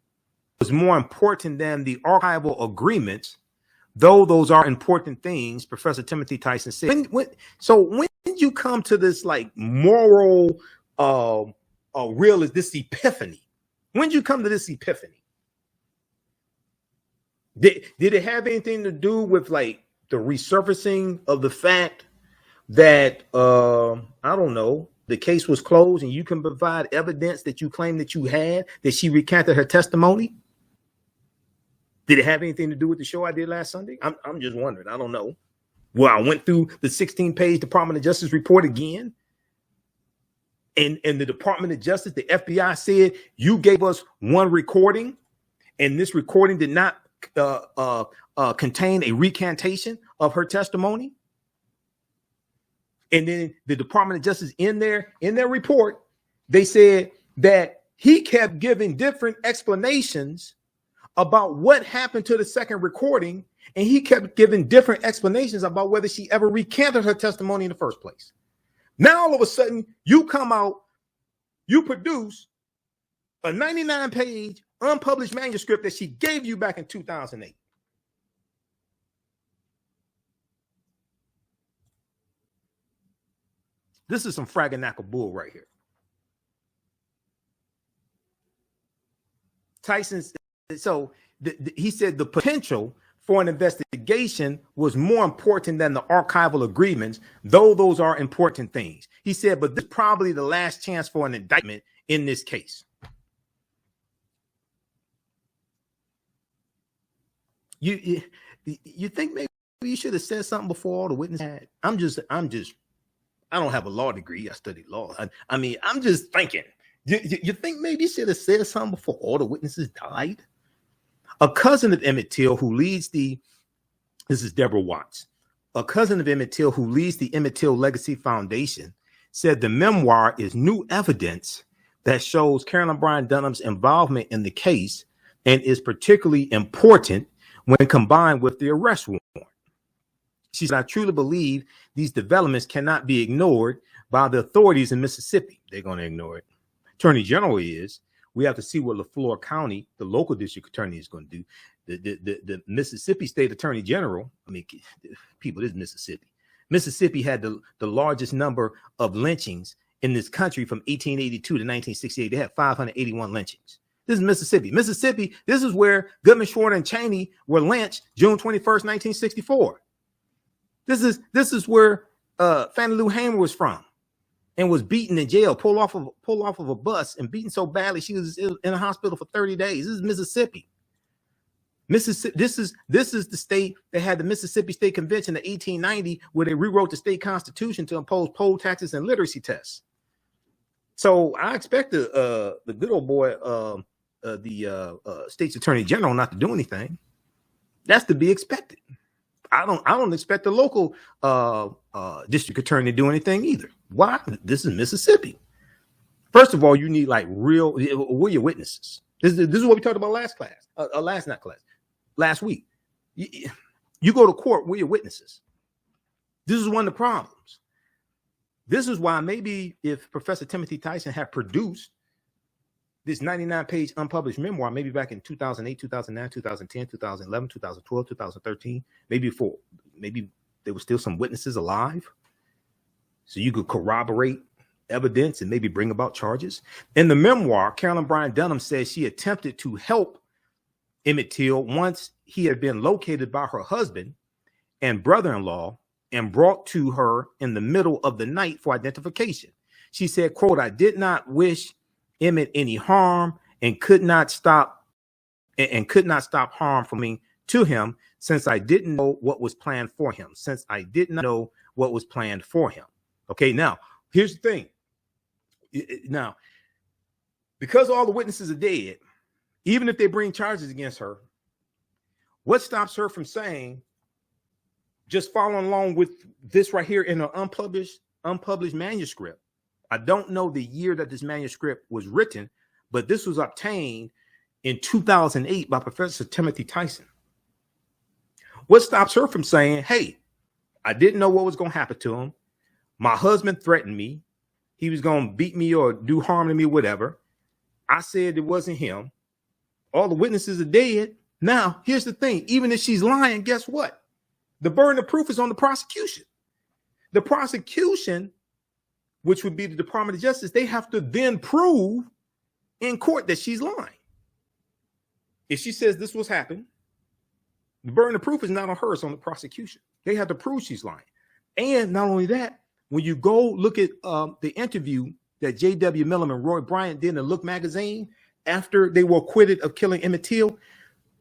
was more important than the archival agreements, though those are important things, Professor Timothy Tyson said. When did you come to this like moral this epiphany? When did you come to this epiphany? Did it have anything to do with like the resurfacing of the fact that, I don't know, the case was closed and you can provide evidence that you claim that you had, that she recanted her testimony? Did it have anything to do with the show I did last Sunday? I'm just wondering. I don't know. Well, I went through the 16-page Department of Justice report again. And the Department of Justice, the FBI said, you gave us one recording, and this recording did not contain a recantation of her testimony. And then the Department of Justice in their report, they said that he kept giving different explanations about what happened to the second recording, and he kept giving different explanations about whether she ever recanted her testimony in the first place. Now, all of a sudden, you come out, you produce a 99-page unpublished manuscript that she gave you back in 2008. This is some fraganackle bull right here. Tyson's, so he said the potential for an investigation was more important than the archival agreements, though those are important things. He said, but this is probably the last chance for an indictment in this case. You think maybe you should have said something before all the witnesses had? I don't have a law degree. I studied law. I mean, I'm just thinking. You think maybe you should have said something before all the witnesses died? A cousin of Emmett Till who leads this is Deborah Watts, a cousin of Emmett Till who leads the Emmett Till Legacy Foundation, said the memoir is new evidence that shows Carolyn Bryant Donham's involvement in the case and is particularly important when combined with the arrest warrant. She said, I truly believe these developments cannot be ignored by the authorities in Mississippi. They're going to ignore it. Attorney General is. We have to see what LaFleur County, the local district attorney, is going to do. The Mississippi State Attorney General, I mean, people, this is Mississippi. Mississippi had the largest number of lynchings in this country from 1882 to 1968. They had 581 lynchings. This is Mississippi. Mississippi, this is where Goodman, Shorter, and Cheney were lynched June 21st, 1964. This is where Fannie Lou Hamer was from and was beaten in jail, pulled off of a bus and beaten so badly she was in a hospital for 30 days. This is Mississippi. Mississippi. This is the state that had the Mississippi State Convention in 1890, where they rewrote the state constitution to impose poll taxes and literacy tests. So I expect the good old boy, the state's attorney general, not to do anything. That's to be expected. I don't expect the local district attorney to do anything either. Why? This is Mississippi. First of all, you need like real. Where are your witnesses? This is what we talked about last week. You go to court. Where are your witnesses? This is one of the problems. This is why maybe if Professor Timothy Tyson had produced this 99-page unpublished memoir, maybe back in 2008, 2009, 2010, 2011, 2012, 2013, maybe there were still some witnesses alive, so you could corroborate evidence and maybe bring about charges. In the memoir, Carolyn Bryant Donham says she attempted to help Emmett Till once he had been located by her husband and brother-in-law and brought to her in the middle of the night for identification. She said, quote, I did not wish Emmett any harm and could not stop harm from me to him since I didn't know what was planned for him. Okay, now here's the thing. Now, because all the witnesses are dead, even if they bring charges against her, what stops her from saying, just following along with this right here in an unpublished manuscript? I don't know the year that this manuscript was written, but this was obtained in 2008 by Professor Timothy Tyson. What stops her from saying, hey, I didn't know what was going to happen to him. My husband threatened me. He was going to beat me or do harm to me, whatever. I said it wasn't him. All the witnesses are dead. Now, here's the thing. Even if she's lying, guess what? The burden of proof is on the prosecution. The prosecution, which would be the Department of Justice, they have to then prove in court that she's lying. If she says this was happened, the burden of proof is not on her, it's on the prosecution. They have to prove she's lying. And not only that, when you go look at the interview that J.W. Millam and Roy Bryant did in Look magazine after they were acquitted of killing Emmett Till,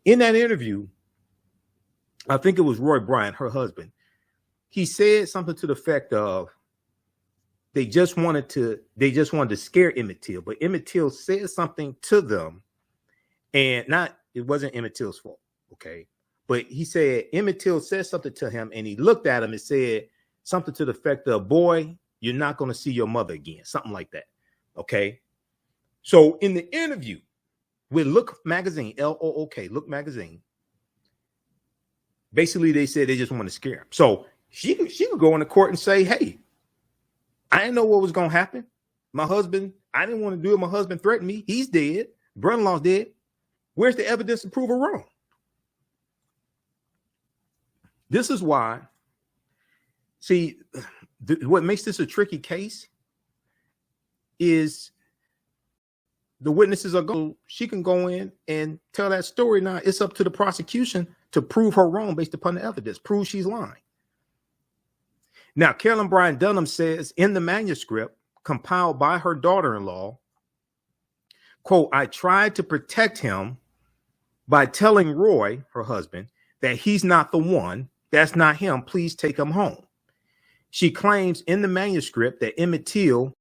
in that interview, I think it was Roy Bryant, her husband, he said something to the effect of they just wanted to scare Emmett Till, but Emmett Till said something to them, and it wasn't Emmett Till's fault, okay? But he said Emmett Till said something to him, and he looked at him and said something to the effect of, "Boy, you're not going to see your mother again," something like that, okay? So in the interview with Look magazine, L-O-O-K, Look magazine, basically they said they just want to scare him. So she could go into court and say, "Hey, I didn't know what was going to happen. My husband, I didn't want to do it. My husband threatened me. He's dead. Brother-in-law's dead. Where's the evidence to prove her wrong?" This is why, see, what makes this a tricky case is the witnesses are going, she can go in and tell that story. Now it's up to the prosecution to prove her wrong based upon the evidence, prove she's lying. Now, Carolyn Bryant Donham says in the manuscript compiled by her daughter-in-law, quote, "I tried to protect him by telling Roy," her husband, "that he's not the one. That's not him. Please take him home." She claims in the manuscript that Emmett Till,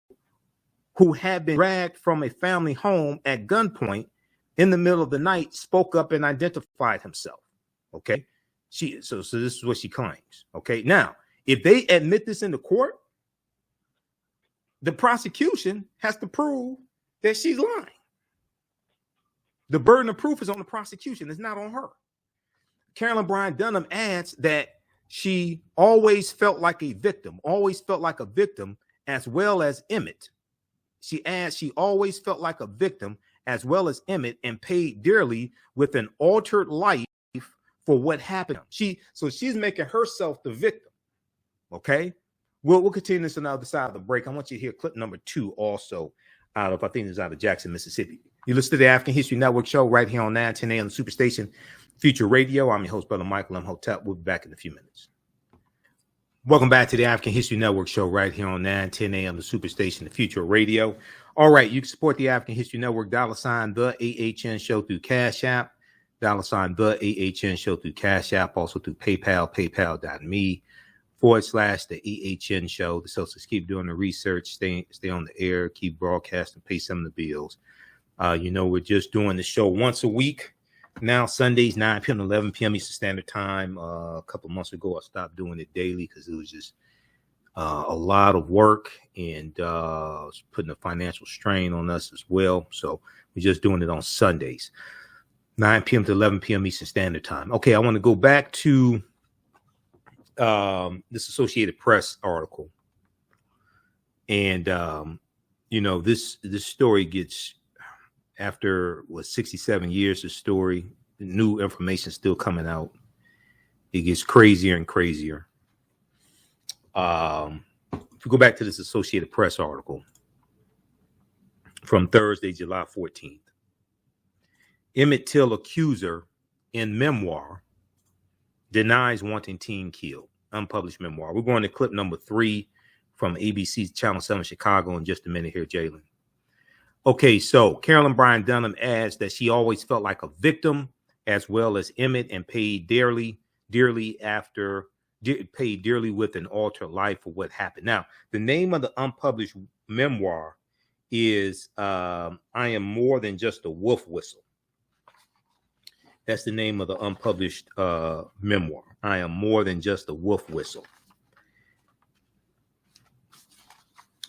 who had been dragged from a family home at gunpoint in the middle of the night, spoke up and identified himself. Okay. So this is what she claims. Okay. Now, if they admit this in the court, the prosecution has to prove that she's lying. The burden of proof is on the prosecution. It's not on her. Carolyn Bryant Donham adds that she always felt like a victim, as well as Emmett. She adds she always felt like a victim as well as Emmett and paid dearly with an altered life for what happened. So she's making herself the victim. Okay. We'll continue this on the other side of the break. I want you to hear clip number 2 also out of Jackson, Mississippi. You listen to the African History Network show right here on 910 AM Superstation Future Radio. I'm your host, Brother Michael Imhotep. We'll be back in a few minutes. Welcome back to the African History Network show right here on 910 AM the Superstation, the Future Radio. All right, you can support the African History Network, $ the AHN show through Cash App, $ the AHN show through Cash App, also through PayPal, paypal.me / the AHN show. The socials keep doing the research, stay on the air, keep broadcasting, pay some of the bills. We're just doing the show once a week. Now, Sundays, 9 p.m. to 11 p.m. Eastern Standard Time. A couple of months ago, I stopped doing it daily because it was just a lot of work and it's putting a financial strain on us as well. So we're just doing it on Sundays, 9 p.m. to 11 p.m. Eastern Standard Time. Okay, I want to go back to this Associated Press article. And, this story gets... After 67 years, the story, the new information still coming out. It gets crazier and crazier. If we go back to this Associated Press article from Thursday, July 14th, Emmett Till accuser in memoir denies wanting teen killed. Unpublished memoir. We're going to clip number 3 from ABC's Channel 7 Chicago in just a minute here, Jalen. Okay, so Carolyn Bryant Donham adds that she always felt like a victim as well as Emmett and paid dearly with an altered life for what happened. Now, the name of the unpublished memoir is I Am More Than Just a Wolf Whistle. That's the name of the unpublished memoir. I Am More Than Just a Wolf Whistle.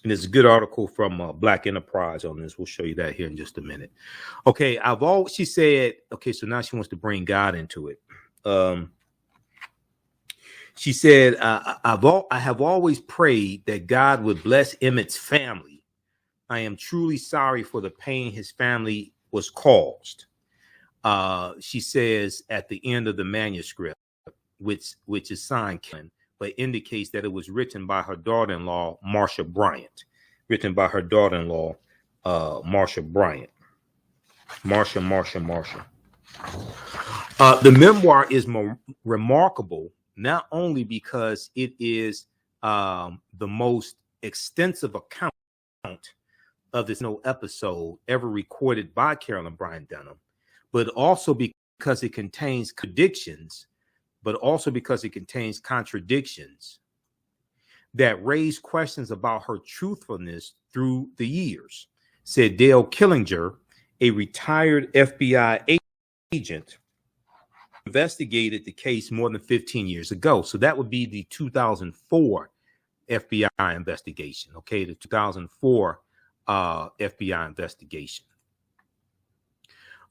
And there's a good article from Black Enterprise on this. We'll show you that here in just a minute. Okay, she said, okay, so now she wants to bring God into it. She said, I have always prayed that God would bless Emmett's family. I am truly sorry for the pain his family was caused. She says at the end of the manuscript, which is signed Ken, but indicates that it was written by her daughter-in-law, Marsha Bryant. Marsha Bryant. The memoir is remarkable not only because it is the most extensive account of this episode ever recorded by Carolyn Bryant Donham, but also because it contains contradictions, that raise questions about her truthfulness through the years, said Dale Killinger, a retired FBI agent who investigated the case more than 15 years ago. So that would be the 2004 FBI investigation, okay, the 2004 FBI investigation.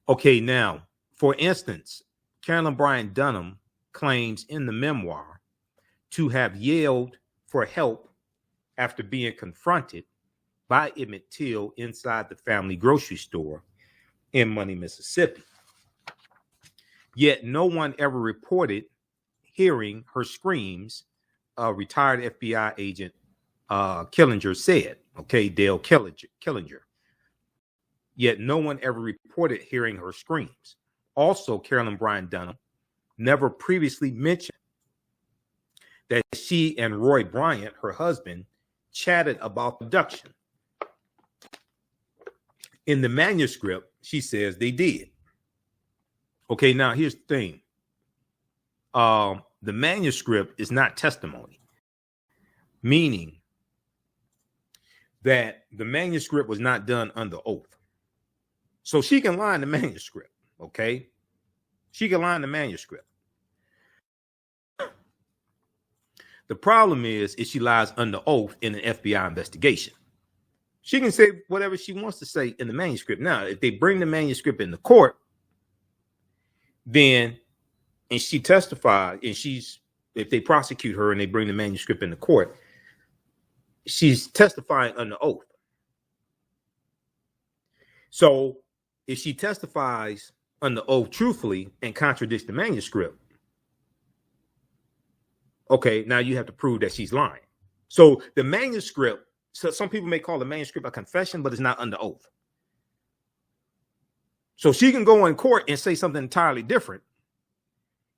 Okay, now, for instance, Carolyn Bryant Donham claims in the memoir to have yelled for help after being confronted by Emmett Till inside the family grocery store in Money, Mississippi. Yet no one ever reported hearing her screams, retired FBI agent Killinger said, okay, Dale Killinger. Yet no one ever reported hearing her screams. Also, Carolyn Bryant Donham never previously mentioned that she and Roy Bryant, her husband, chatted about abduction. In the manuscript, she says they did. Okay, now here's the thing. The manuscript is not testimony, meaning that the manuscript was not done under oath. So she can lie in the manuscript, okay? She can lie in the manuscript. The problem is she lies under oath in an FBI investigation. She can say whatever she wants to say in the manuscript. Now, if they bring the manuscript in the court, then, and she testified, and if they prosecute her and they bring the manuscript in the court, she's testifying under oath. So if she testifies under oath truthfully and contradicts the manuscript, okay, now you have to prove that she's lying. So the manuscript, so some people may call the manuscript a confession, but it's not under oath. So she can go in court and say something entirely different,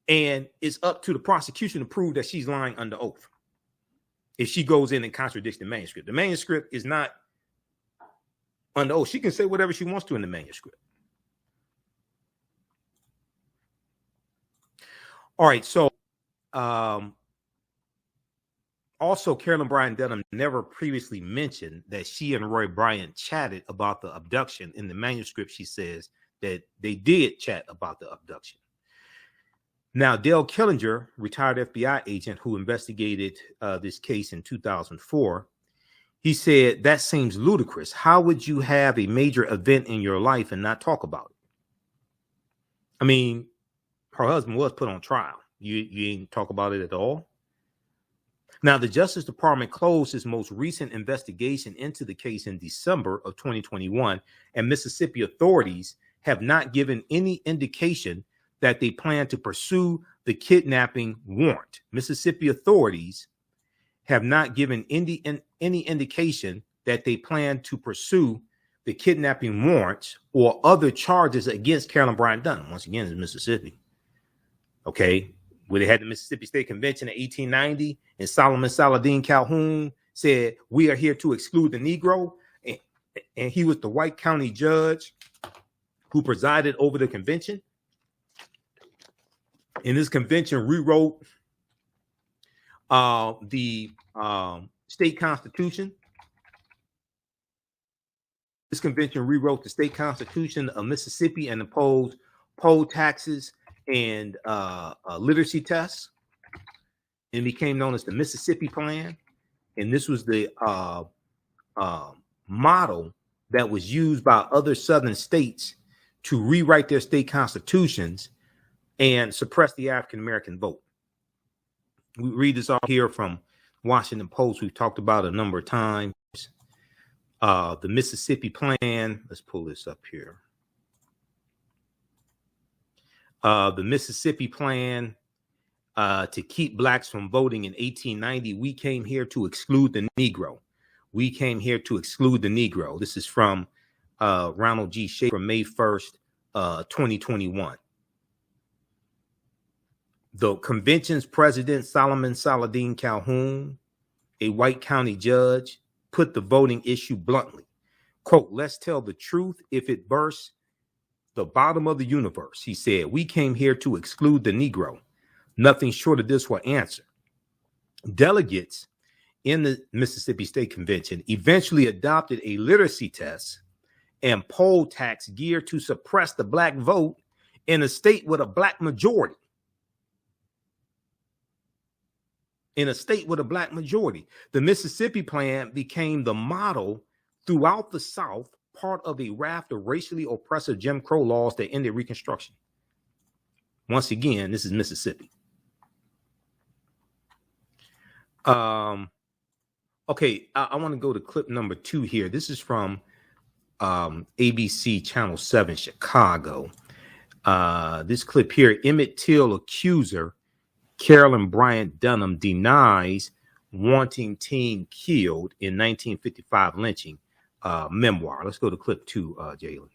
and it's up to the prosecution to prove that she's lying under oath if she goes in and contradicts the manuscript. The manuscript is not under oath. She can say whatever she wants to in the manuscript. All right, so also, Carolyn Bryant Donham never previously mentioned that she and Roy Bryant chatted about the abduction. In the manuscript, she says that they did chat about the abduction. Now, Dale Killinger, retired FBI agent who investigated this case in 2004, he said, that seems ludicrous. How would you have a major event in your life and not talk about it? I mean, her husband was put on trial. You didn't talk about it at all? Now, the Justice Department closed its most recent investigation into the case in December of 2021, and Mississippi authorities have not given any indication that they plan to pursue the kidnapping warrant. Mississippi authorities have not given any indication that they plan to pursue the kidnapping warrants or other charges against Carolyn Bryant Donham. Once again, it's Mississippi. Okay, where they had the Mississippi State Convention in 1890, and Solomon Saladin Calhoun said, we are here to exclude the Negro. And he was the white county judge who presided over the convention. And this convention rewrote the state constitution. This convention rewrote the state constitution of Mississippi and imposed poll taxes and literacy tests, and became known as the Mississippi Plan. And this was the model that was used by other southern states to rewrite their state constitutions and suppress the African American vote. We read this all here from Washington Post. We've talked about it a number of times. The Mississippi Plan. Let's pull this up here. The Mississippi Plan to keep blacks from voting in 1890. We came here to exclude the Negro. We came here to exclude the Negro. This is from Ronald G. Schaefer, May 1st, 2021. The convention's president, Solomon Saladin Calhoun, a white county judge, put the voting issue bluntly. Quote, let's tell the truth. If it bursts the bottom of the universe, he said, we came here to exclude the Negro. Nothing short of this will answer. Delegates in the Mississippi State Convention eventually adopted a literacy test and poll tax geared to suppress the black vote in a state with a black majority. The Mississippi Plan became the model throughout the South, part of a raft of racially oppressive Jim Crow laws that ended Reconstruction. Once again, this is Mississippi. Okay, I want to go to clip number 2 here. This is from ABC Channel 7, Chicago. This clip here, Emmett Till accuser Carolyn Bryant Donham denies wanting teen killed in 1955 lynching memoir. Let's go to clip 2, Jalen.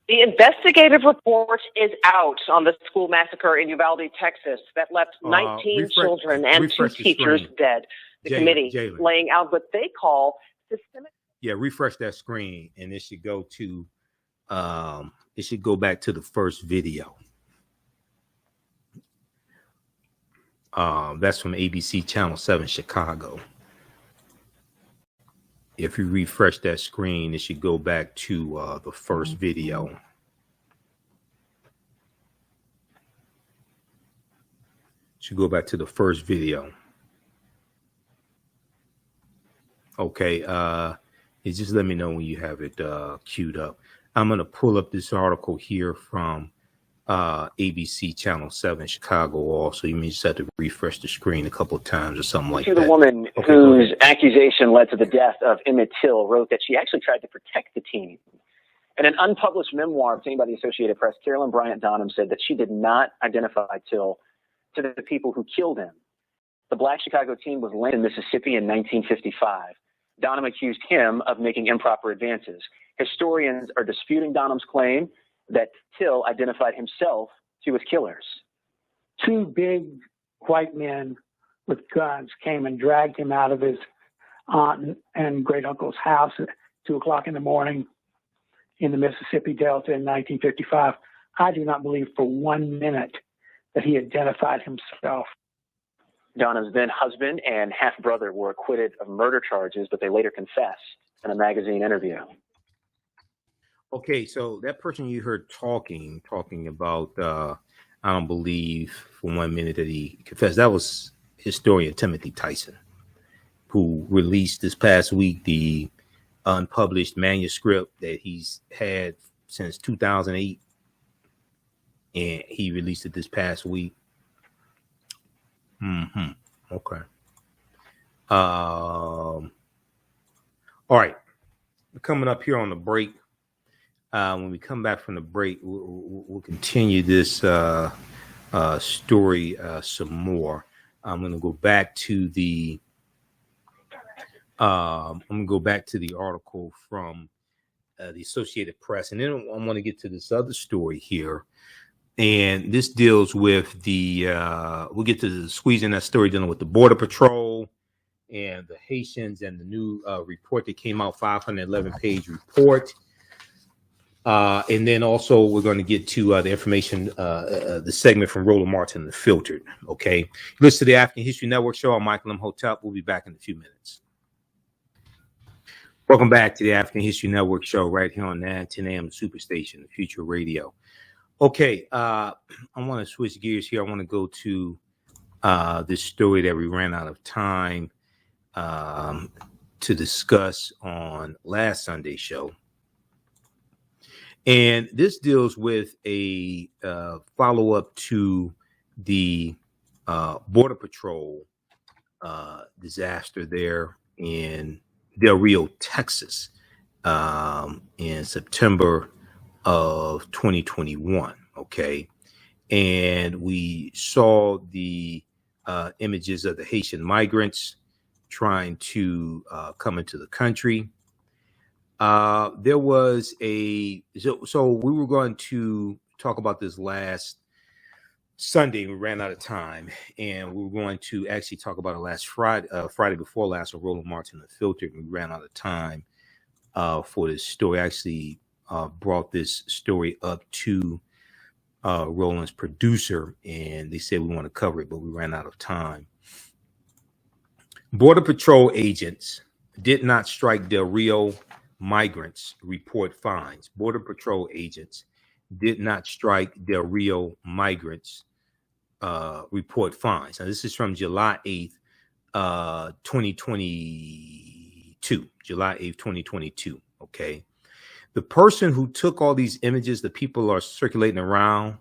The investigative report is out on the school massacre in Uvalde, Texas, that left 19 children and 2 teachers dead. The committee laying out what they call systemic.
Yeah, refresh that screen, and it should go to it should go back to the first video. That's from ABC Channel 7, Chicago. If you refresh that screen, it should go back to the first video. Should go back to the first video. Okay, just let me know when you have it queued up. I'm going to pull up this article here from ABC Channel 7 Chicago also. You may just have to refresh the screen a couple of times or something like that.
The woman whose accusation led to the death of Emmett Till wrote that she actually tried to protect the teen. In an unpublished memoir obtained by the Associated Press, Carolyn Bryant Donham said that she did not identify Till to the people who killed him. The Black Chicago teen was landed in Mississippi in 1955. Donham accused him of making improper advances. Historians are disputing Donham's claim that Till identified himself to his killers.
2 big white men with guns came and dragged him out of his aunt and great uncle's house at 2:00 in the morning in the Mississippi Delta in 1955. I do not believe for 1 minute that he identified himself.
Donham's then husband and half-brother were acquitted of murder charges, but they later confessed in a magazine interview.
Okay, so that person you heard talking about, I don't believe for 1 minute that he confessed. That was historian Timothy Tyson, who released this past week the unpublished manuscript that he's had since 2008, and he released it this past week. Okay. All right. Coming up here on the break. When we come back from the break, we'll continue this story some more. I'm going to go back to the article from the Associated Press, and then I want to get to this other story here. And this deals with we'll get to the squeezing that story dealing with the Border Patrol and the Haitians and the new report that came out, 511-page report. And then also we're going to get to the information, the segment from Roland Martin, The Filtered. Okay. You listen to the African History Network show. I'm Michael Imhotep. We'll be back in a few minutes. Welcome back to the African History Network show right here on 910 AM Superstation, the Future Radio. Okay. I want to switch gears here. I want to go to this story that we ran out of time to discuss on last Sunday's show. And this deals with a follow-up to the Border Patrol disaster there in Del Rio, Texas, in September of 2021. Okay. And we saw the images of the Haitian migrants trying to come into the country. There was so we were going to talk about this last Sunday, we ran out of time, and we were going to actually talk about it last Friday, Friday before last, with Roland Martin Unfiltered. We ran out of time for this story. I actually brought this story up to Roland's producer, and they said we want to cover it, but we ran out of time. Border Patrol agents did not strike Del Rio migrants, report fines. Border Patrol agents did not strike Del Rio migrants, report fines. Now, this is from July 8th, 2022. July 8th, 2022. Okay. The person who took all these images that people are circulating around,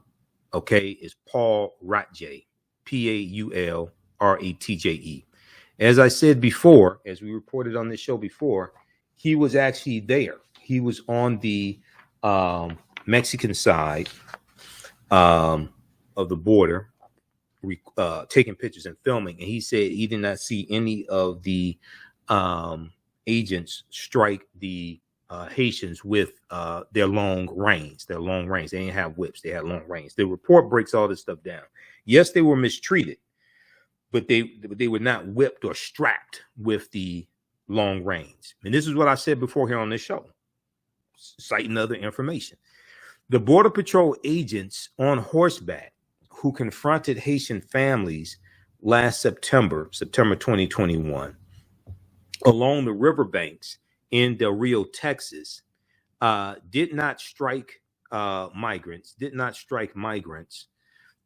okay, is Paul Ratje, Paulratje. As I said before, as we reported on this show before, he was actually there. He was on the Mexican side of the border, taking pictures and filming. And he said he did not see any of the agents strike the Haitians with their long reins. They didn't have whips. They had long reins. The report breaks all this stuff down. Yes, they were mistreated, but they were not whipped or strapped with the long reins. And this is what I said before here on this show, citing other information. The Border Patrol agents on horseback who confronted Haitian families last September 2021, along the riverbanks in Del Rio, Texas, did not strike migrants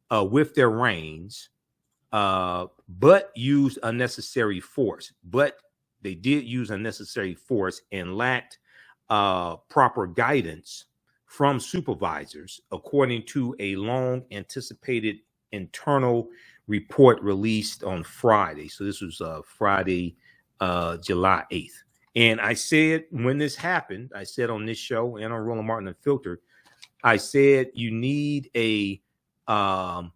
with their reins, but used unnecessary force. But they did use unnecessary force and lacked proper guidance from supervisors, according to a long anticipated internal report released on Friday. So this was Friday, July 8th. And I said, when this happened, I said on this show and on Roland Martin Unfiltered, I said you need I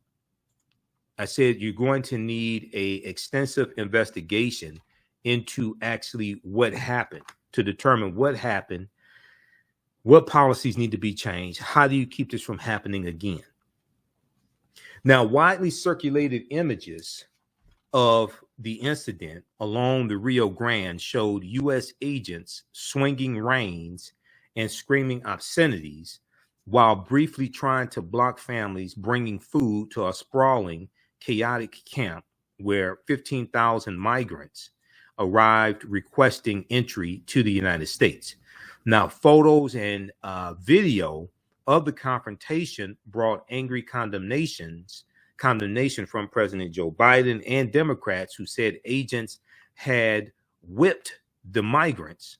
said you're going to need a extensive investigation into actually what happened, to determine what happened, what policies need to be changed, how do you keep this from happening again? Now, widely circulated images of the incident along the Rio Grande showed U.S. agents swinging reins and screaming obscenities while briefly trying to block families bringing food to a sprawling, chaotic camp where 15,000 migrants arrived requesting entry to the United States. Now, photos and video of the confrontation brought angry condemnation from President Joe Biden and Democrats, who said agents had whipped the migrants,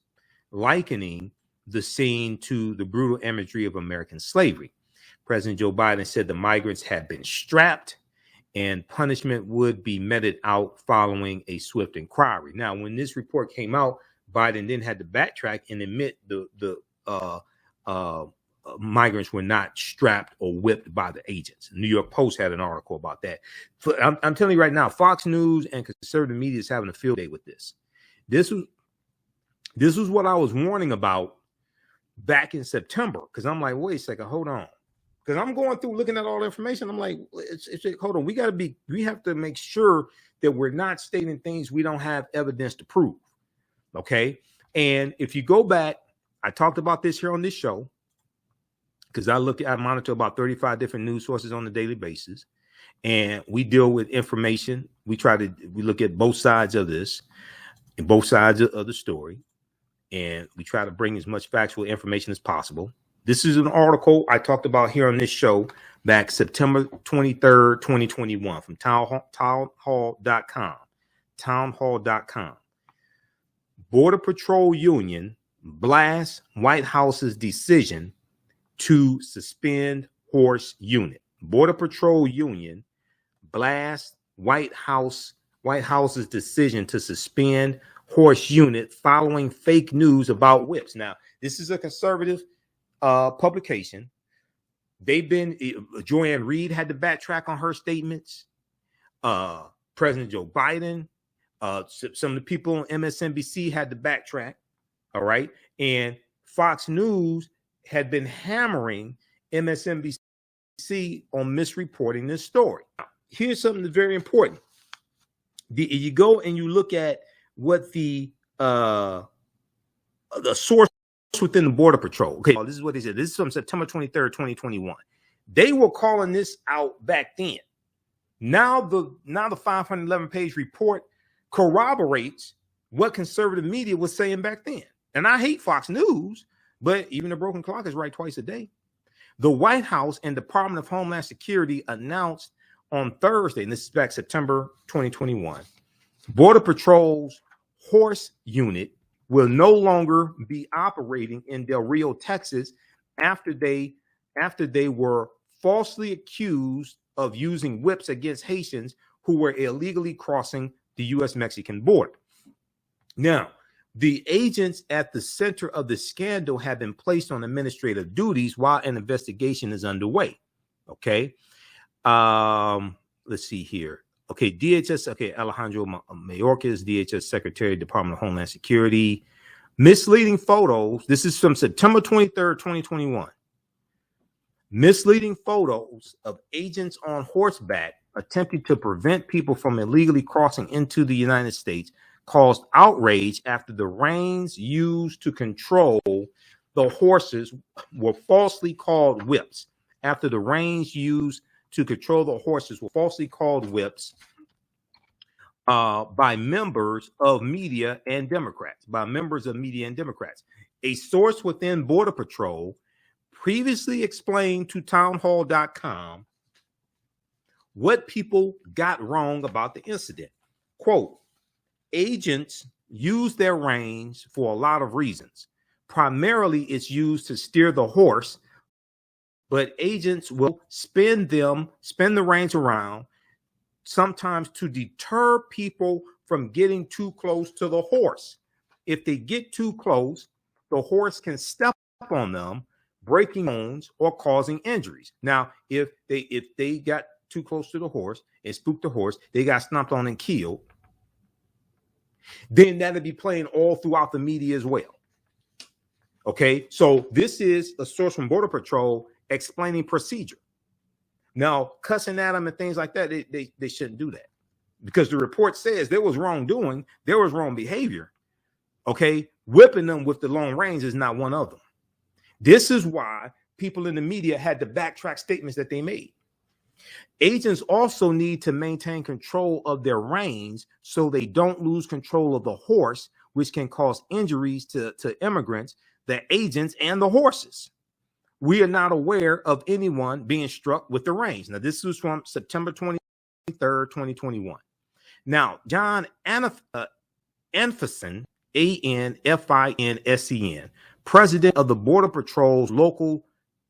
likening the scene to the brutal imagery of American slavery. President Joe Biden said the migrants had been strapped and punishment would be meted out following a swift inquiry. Now, when this report came out, Biden then had to backtrack and admit the migrants were not strapped or whipped by the agents. New York Post had an article about that. I'm telling you right now, Fox News and conservative media is having a field day with this. This was what I was warning about back in September, because I'm like, wait a second, hold on. Because I'm going through looking at all the information. I'm like, hold on, we have to make sure that we're not stating things we don't have evidence to prove. Okay. And if you go back, I talked about this here on this show, because I monitor about 35 different news sources on a daily basis, and we deal with information. We look at both sides of this and both sides of the story, and we try to bring as much factual information as possible. This is an article I talked about here on this show back September 23rd, 2021 from townhall.com. Townhall.com. Border Patrol Union blasts White House's decision to suspend horse unit. Border Patrol Union blasts White House's decision to suspend horse unit following fake news about whips. Now, this is a conservative publication. Joanne Reed had to backtrack on her statements. President Joe Biden, some of the people on MSNBC had to backtrack. All right. And Fox News had been hammering MSNBC see on misreporting this story. Now, here's something that's very important. You go and you look at what the source within the Border Patrol. Okay, this is what they said. This is from September 23rd, 2021. They were calling this out back then. Now the 511-page report corroborates what conservative media was saying back then. And I hate Fox News, but even a broken clock is right twice a day. The White House and Department of Homeland Security announced on Thursday, and this is back September 2021, Border Patrol's horse unit will no longer be operating in Del Rio, Texas, after they were falsely accused of using whips against Haitians who were illegally crossing the U.S.-Mexican border. Now, the agents at the center of the scandal have been placed on administrative duties while an investigation is underway. Okay. Let's see here. Okay. DHS. Okay. Alejandro Mayorkas, DHS Secretary, Department of Homeland Security. Misleading photos. This is from September 23rd, 2021. Misleading photos of agents on horseback attempting to prevent people from illegally crossing into the United States caused outrage after the reins used to control the horses were falsely called whips. After the reins used to control the horses were falsely called whips by members of media and Democrats. A source within Border Patrol previously explained to townhall.com what people got wrong about the incident. Quote, agents use their reins for a lot of reasons. Primarily, it's used to steer the horse, but agents will spin the reins around, sometimes to deter people from getting too close to the horse. If they get too close, the horse can step on them, breaking bones or causing injuries. Now, if they got too close to the horse and spooked the horse, they got stomped on and killed, then that'll be playing all throughout the media as well. Okay, so this is a source from Border Patrol explaining procedure. Now, cussing at them and things like that, they shouldn't do that, because the report says there was wrongdoing, there was wrong behavior. Okay, whipping them with the long reins is not one of them. This is why people in the media had to backtrack statements that they made. Agents also need to maintain control of their reins so they don't lose control of the horse, which can cause injuries to immigrants, the agents, and the horses. We are not aware of anyone being struck with the reins. Now, this was from September 23rd, 2021. Now, John Anfinsen, Anfinsen, president of the Border Patrol's Local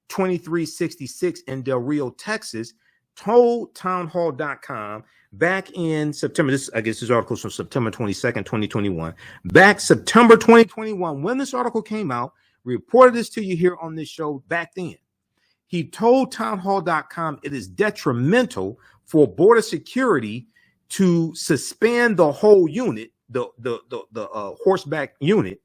2366 in Del Rio, Texas, told townhall.com back in September, this article is from September 22nd, 2021. Back September 2021, when this article came out, reported this to you here on this show back then. He told townhall.com it is detrimental for border security to suspend the whole unit, the horseback unit,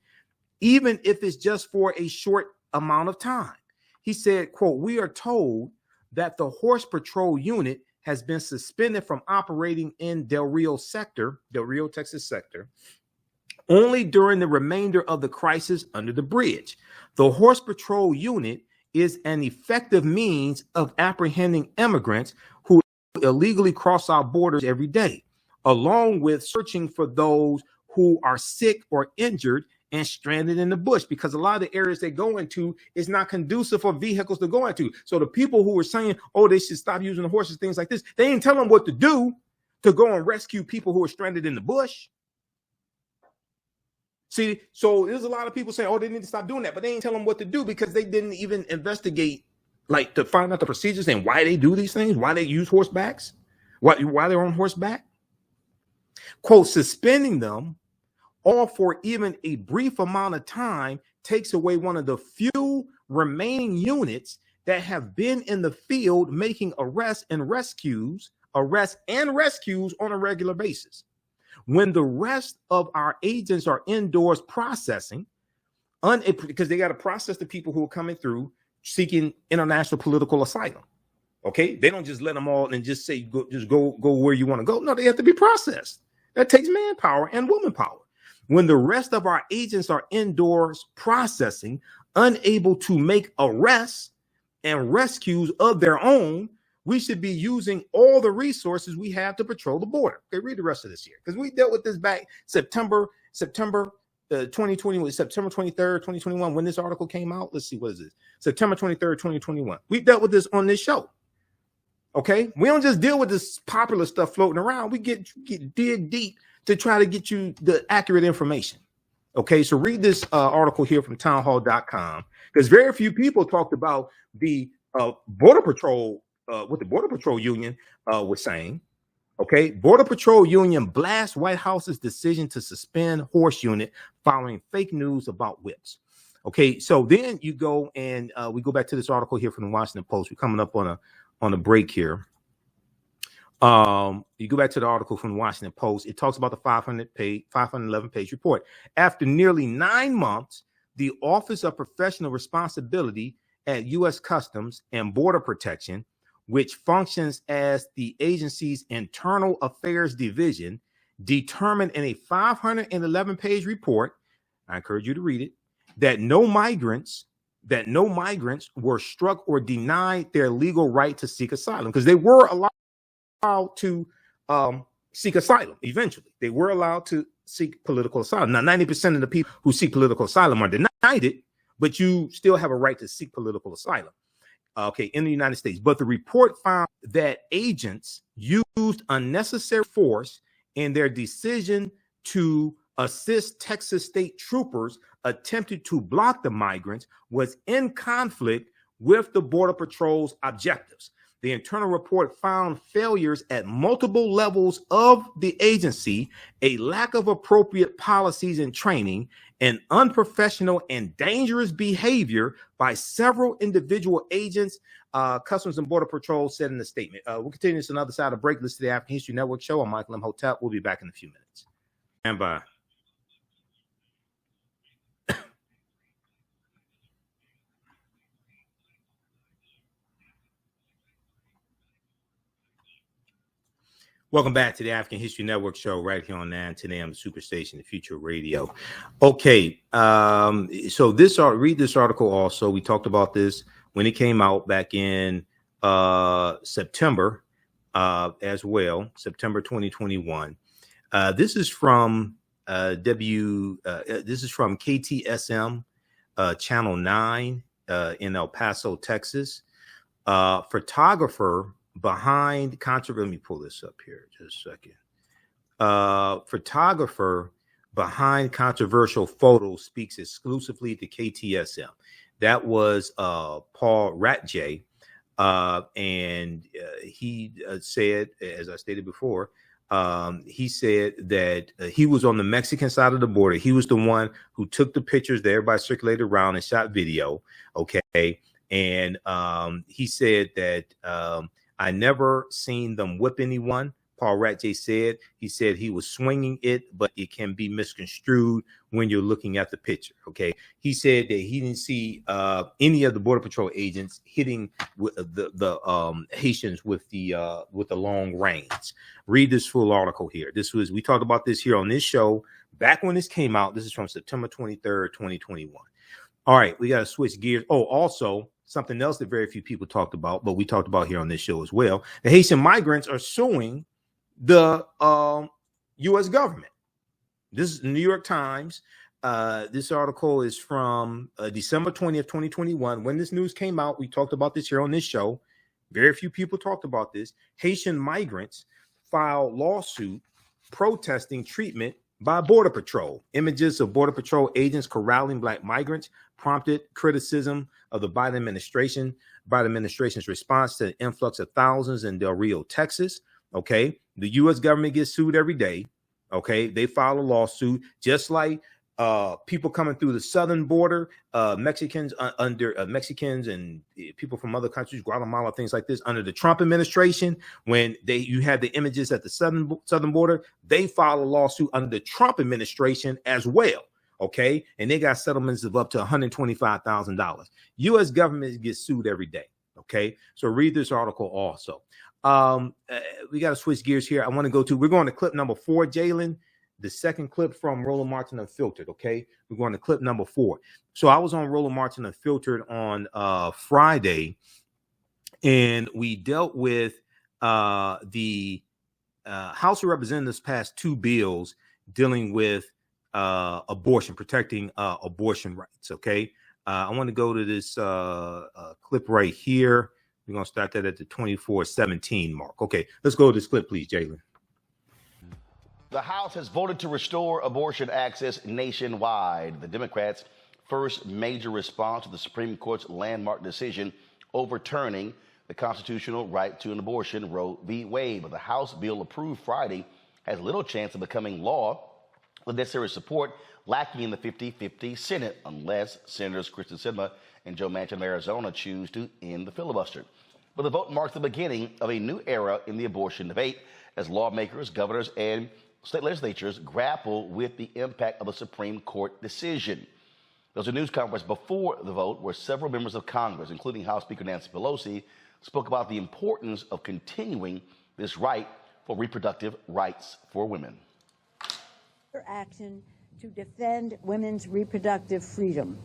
even if it's just for a short amount of time. He said, quote, we are told that the Horse Patrol unit has been suspended from operating in Del Rio, Texas sector, only during the remainder of the crisis under the bridge. The Horse Patrol unit is an effective means of apprehending immigrants who illegally cross our borders every day, along with searching for those who are sick or injured and stranded in the bush, because a lot of the areas they go into is not conducive for vehicles to go into. So the people who were saying, oh, they should stop using the horses, things like this, they ain't tell them what to do to go and rescue people who are stranded in the bush. See, so there's a lot of people saying, oh, they need to stop doing that, but they ain't tell them what to do because they didn't even investigate, like, to find out the procedures and why they do these things, why they use horsebacks, why they're on horseback. Quote, suspending them all for even a brief amount of time takes away one of the few remaining units that have been in the field making arrests and rescues on a regular basis. When the rest of our agents are indoors processing, because they got to process the people who are coming through seeking international political asylum. Okay, they don't just let them all and just say go where you want to go. No, they have to be processed. That takes manpower and woman power. When the rest of our agents are indoors processing, unable to make arrests and rescues of their own, we should be using all the resources we have to patrol the border. Okay, read the rest of this here, because we dealt with this back September 2020, September 23rd, 2021, when this article came out. Let's see, what is this? September 23rd, 2021. We dealt with this on this show. Okay, we don't just deal with this popular stuff floating around. We dig deep to try to get you the accurate information. Okay, so read this article here from townhall.com, because very few people talked about the Border Patrol, what the Border Patrol Union was saying. Okay, Border Patrol Union blasts White House's decision to suspend horse unit following fake news about whips. Okay, so then you go and we go back to this article here from the Washington Post. We're coming up on a break here. You go back to the article from the Washington Post. It talks about the 511-page report. After nearly 9 months, the Office of Professional Responsibility at U.S. Customs and Border Protection, which functions as the agency's internal affairs division, determined in a 511-page report, I encourage you to read it, that no migrants were struck or denied their legal right to seek asylum, because they were allowed to seek asylum. Eventually, they were allowed to seek political asylum. Now, 90% of the people who seek political asylum are denied it, but you still have a right to seek political asylum. Okay, in the United States. But the report found that agents used unnecessary force in their decision to assist Texas state troopers attempted to block the migrants was in conflict with the Border Patrol's objectives. The internal report found failures at multiple levels of the agency, a lack of appropriate policies and training, and unprofessional and dangerous behavior by several individual agents, Customs and Border Patrol said in the statement. We'll continue this on the other side of break. Listen to the African History Network show. I'm Michael Imhotep. We'll be back in a few minutes. Stand by. Welcome back to the African History Network show right here on 910 AM Superstation, the Future Radio. Okay, so read this article also. We talked about this when it came out back in September as well, September 2021. This is from this is from KTSM Channel 9 in El Paso, Texas. Photographer behind controversy. Let me pull this up here just a second. Photographer behind controversial photos speaks exclusively to KTSM. That was Paul Ratjay, and he said, as I stated before, he said that he was on the Mexican side of the border. He was the one who took the pictures that everybody circulated around and shot video. Okay, and he said that I never seen them whip anyone. Paul Ratjay said. He said he was swinging it, but it can be misconstrued when you're looking at the picture. Okay. He said that he didn't see any of the Border Patrol agents hitting the Haitians with the long reins. Read this full article here. We talked about this here on this show back when this came out. This is from September 23rd, 2021. All right, we got to switch gears. Oh, also, something else that very few people talked about, but we talked about here on this show as well. The Haitian migrants are suing the U.S. government. This is the New York Times. This article is from December 20th, 2021. When this news came out, we talked about this here on this show. Very few people talked about this. Haitian migrants file lawsuit protesting treatment by Border Patrol. Images of Border Patrol agents corralling Black migrants prompted criticism of the Biden administration's response to the influx of thousands in Del Rio, Texas. Okay, the U.S. government gets sued every day. Okay, they file a lawsuit just like people coming through the southern border, Mexicans and people from other countries, Guatemala, things like this, under the Trump administration. When you had the images at the southern border, they filed a lawsuit under the Trump administration as well. Okay, and they got settlements of up to $125,000. U.S. government gets sued every day. Okay, so read this article also. We got to switch gears here. We're going to clip number 4, Jalen, the second clip from Roland Martin Unfiltered. Okay, we're going to clip number 4. So I was on Roland Martin Unfiltered on Friday, and we dealt with the House of Representatives passed 2 bills dealing with abortion, protecting abortion rights. Okay, I want to go to this clip right here. We're going to start that at the 24:17 mark. Okay, let's go to this clip, please, Jalen.
The House has voted to restore abortion access nationwide. The Democrats' first major response to the Supreme Court's landmark decision overturning the constitutional right to an abortion, Roe v. Wade. But the House bill approved Friday has little chance of becoming law with necessary support lacking in the 50-50 Senate, unless Senators Kristen Sinema and Joe Manchin of Arizona choose to end the filibuster. But the vote marks the beginning of a new era in the abortion debate as lawmakers, governors, and state legislatures grapple with the impact of the Supreme Court decision. There was a news conference before the vote where several members of Congress, including House Speaker Nancy Pelosi, spoke about the importance of continuing this right for reproductive rights for women.
Action to defend women's reproductive freedom.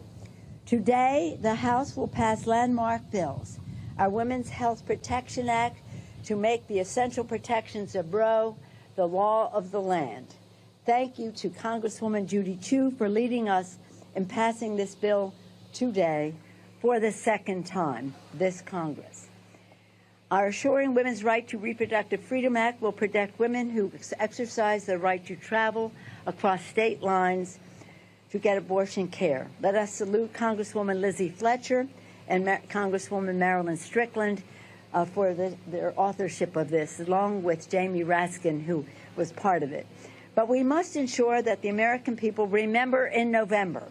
Today, the House will pass landmark bills, our Women's Health Protection Act, to make the essential protections of Roe the law of the land. Thank you to Congresswoman Judy Chu for leading us in passing this bill today for the second time this Congress. Our Assuring Women's Right to Reproductive Freedom Act will protect women who exercise their right to travel across state lines to get abortion care. Let us salute Congresswoman Lizzie Fletcher and Congresswoman Marilyn Strickland for their authorship of this, along with Jamie Raskin, who was part of it. But we must ensure that the American people remember in November,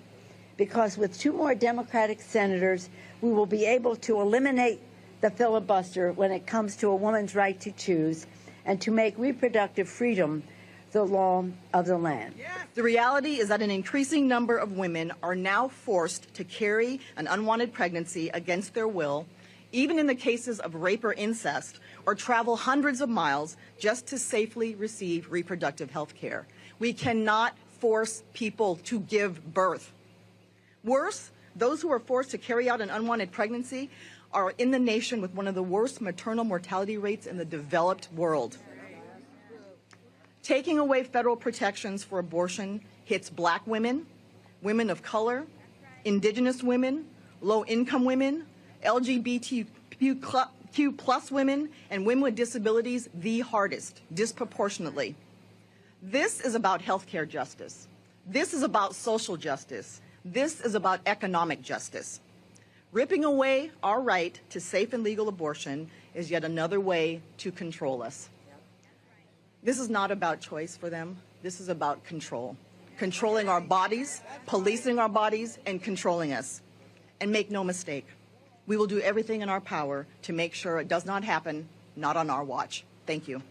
because with 2 more Democratic senators, we will be able to eliminate the filibuster when it comes to a woman's right to choose and to make reproductive freedom the law of the land.
The reality is that an increasing number of women are now forced to carry an unwanted pregnancy against their will, even in the cases of rape or incest, or travel hundreds of miles just to safely receive reproductive health care. We cannot force people to give birth. Worse, those who are forced to carry out an unwanted pregnancy are in the nation with one of the worst maternal mortality rates in the developed world. Taking away federal protections for abortion hits Black women, women of color, Indigenous women, low-income women, LGBTQ plus women, and women with disabilities the hardest, disproportionately. This is about healthcare justice. This is about social justice. This is about economic justice. Ripping away our right to safe and legal abortion is yet another way to control us. This is not about choice for them. This is about control. Controlling our bodies, policing our bodies, and controlling us. And make no mistake, we will do everything in our power to make sure it does not happen, not on our watch. Thank you.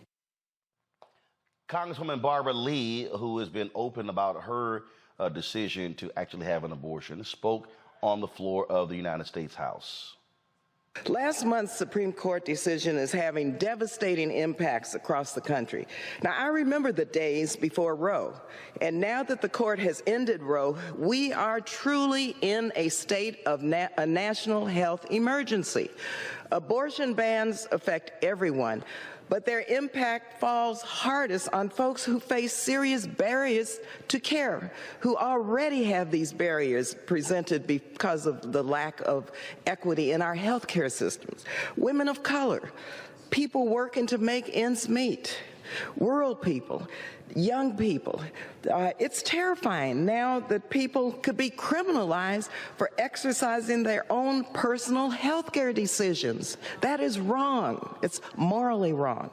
Congresswoman Barbara Lee, who has been open about her decision to actually have an abortion, spoke on the floor of the United States House.
Last month's Supreme Court decision is having devastating impacts across the country. Now, I remember the days before Roe, and now that the court has ended Roe, we are truly in a state of a national health emergency. Abortion bans affect everyone, but their impact falls hardest on folks who face serious barriers to care, who already have these barriers presented because of the lack of equity in our healthcare systems. Women of color, people working to make ends meet, rural people, young people. It's terrifying now that people could be criminalized for exercising their own personal health care decisions. That is wrong. It's morally wrong.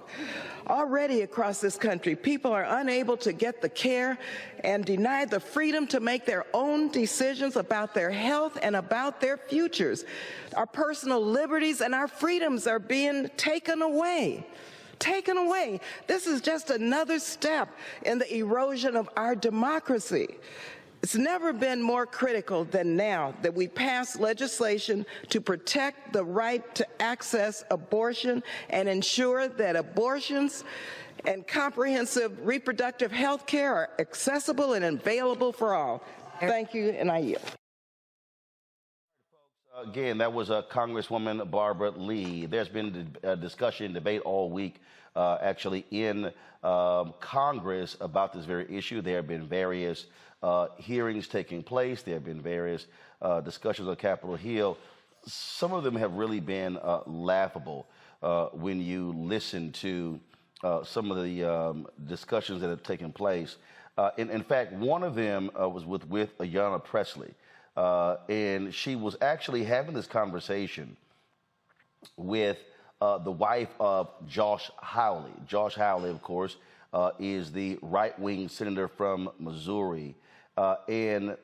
Already across this country, people are unable to get the care and denied the freedom to make their own decisions about their health and about their futures. Our personal liberties and our freedoms are being taken away. Taken away. This is just another step in the erosion of our democracy. It's never been more critical than now that we pass legislation to protect the right to access abortion and ensure that abortions and comprehensive reproductive health care are accessible and available for all. Thank you, and I yield.
Again, that was Congresswoman Barbara Lee. There's been a discussion, debate all week, actually in Congress about this very issue. There have been various hearings taking place. There have been various discussions on Capitol Hill. Some of them have really been laughable when you listen to some of the discussions that have taken place. In fact, one of them was with Ayanna Pressley. And she was actually having this conversation with the wife of Josh Hawley. Josh Hawley, of course, is the right-wing senator from Missouri. And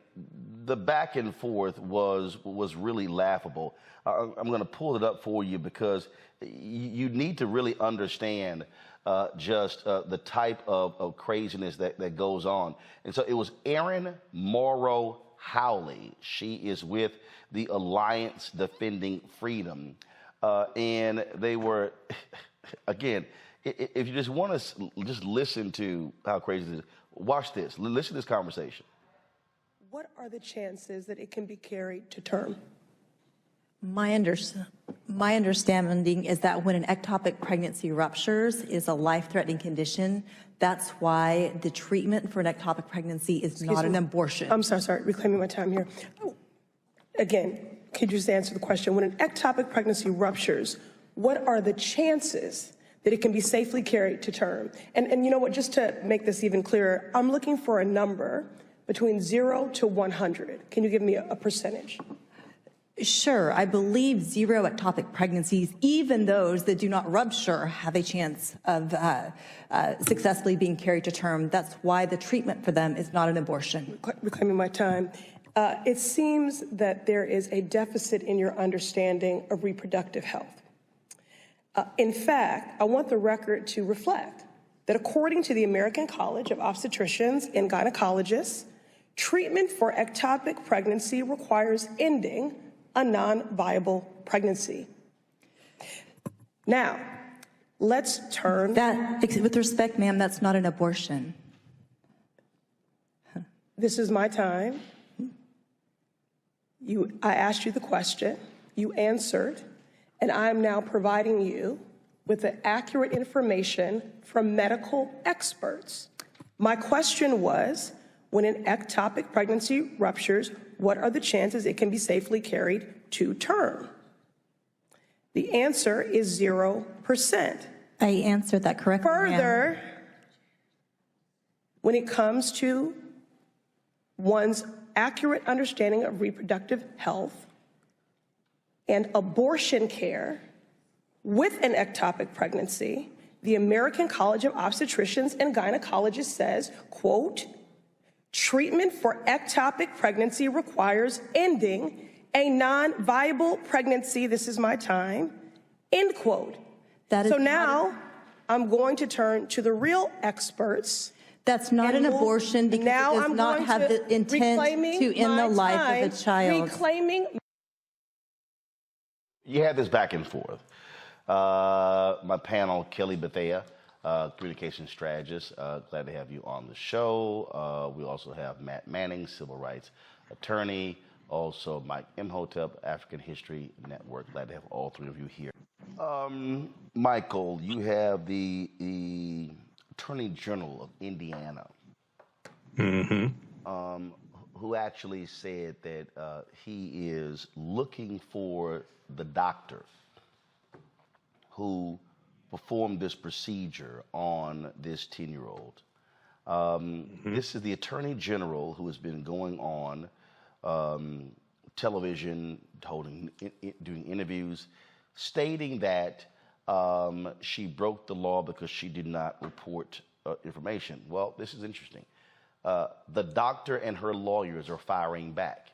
the back and forth was really laughable. I'm going to pull it up for you because you need to really understand just the type of craziness that goes on. And so it was Erin Morrow Howley. She is with the Alliance Defending Freedom. And they were, again, if you just want to just listen to how crazy this is, watch this. Listen to this conversation.
What are the chances that it can be carried to term?
My understanding is that when an ectopic pregnancy ruptures is a life-threatening condition, that's why the treatment for an ectopic pregnancy is not an abortion.
I'm sorry, reclaiming my time here. Again, could you just answer the question? When an ectopic pregnancy ruptures, what are the chances that it can be safely carried to term? And you know what, just to make this even clearer, I'm looking for a number between 0 to 100. Can you give me a percentage?
Sure. I believe 0 ectopic pregnancies, even those that do not rupture, have a chance of successfully being carried to term. That's why the treatment for them is not an abortion.
Reclaiming my time. It seems that there is a deficit in your understanding of reproductive health. In fact, I want the record to reflect that according to the American College of Obstetricians and Gynecologists, treatment for ectopic pregnancy requires ending a non-viable pregnancy. Now, let's turn...
With respect, ma'am, that's not an abortion.
This is my time. I asked you the question, you answered, and I'm now providing you with the accurate information from medical experts. My question was, when an ectopic pregnancy ruptures, what are the chances it can be safely carried to term? The answer is 0%.
I answered that correctly.
Further, when it comes to one's accurate understanding of reproductive health and abortion care with an ectopic pregnancy, the American College of Obstetricians and Gynecologists says, quote, treatment for ectopic pregnancy requires ending a non-viable pregnancy. This is my time, end quote. So now I'm going to turn to the real experts.
That's not an abortion because it does not have the intent to end the life of a child.
You had this back and forth. My panel, Kelly Bethea, communication strategist. Glad to have you on the show. We also have Matt Manning, civil rights attorney. Also, Mike Imhotep, African History Network. Glad to have all three of you here. Michael, you have the Attorney General of Indiana, who actually said that he is looking for the doctor who performed this procedure on this 10-year-old. This is the Attorney General who has been going on television, doing interviews, stating that she broke the law because she did not report information. Well, this is interesting. The doctor and her lawyers are firing back,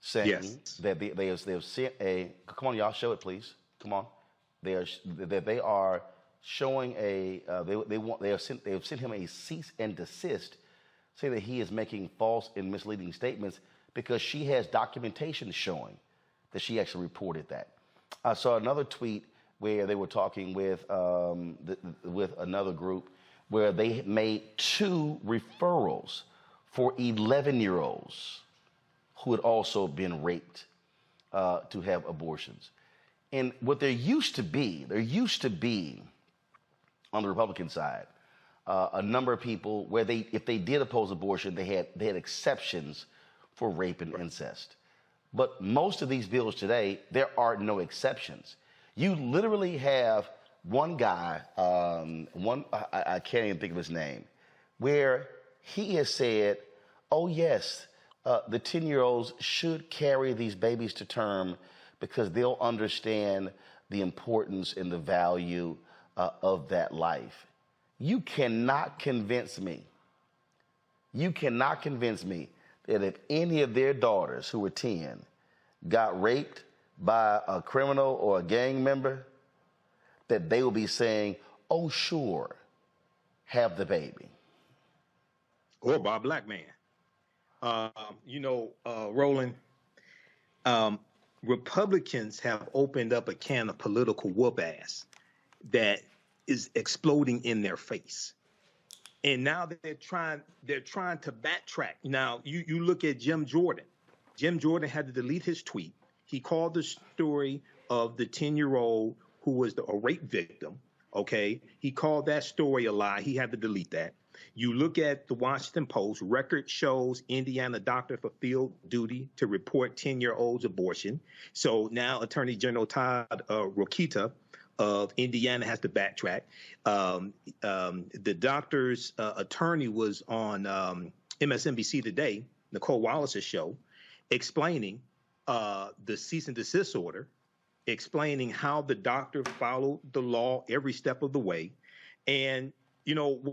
saying that they have sent a. Come on, y'all, show it, please. Come on. They are showing a. They have sent him a cease and desist, say that he is making false and misleading statements because she has documentation showing that she actually reported that. I saw another tweet where they were talking with another group where they made 2 referrals for 11-year-olds who had also been raped to have abortions. And what there used to be on the Republican side, a number of people where if they did oppose abortion, they had exceptions for rape and incest. But most of these bills today, there are no exceptions. You literally have one guy, I can't even think of his name, where he has said, oh yes, the 10-year-olds should carry these babies to term because they'll understand the importance and the value of that life. You cannot convince me that if any of their daughters who were 10 got raped by a criminal or a gang member, that they will be saying, oh, sure, have the baby.
Or by a black man. Roland, Republicans have opened up a can of political whoop ass that is exploding in their face. And now they're trying to backtrack. Now, you look at Jim Jordan. Jim Jordan had to delete his tweet. He called the story of the 10-year-old who was a rape victim, okay? He called that story a lie. He had to delete that. You look at the Washington Post, record shows Indiana doctor fulfilled duty to report 10-year-old's abortion. So now Attorney General Todd Rokita of Indiana has to backtrack. The doctor's attorney was on MSNBC Today, Nicole Wallace's show, explaining the cease and desist order, explaining how the doctor followed the law every step of the way. And,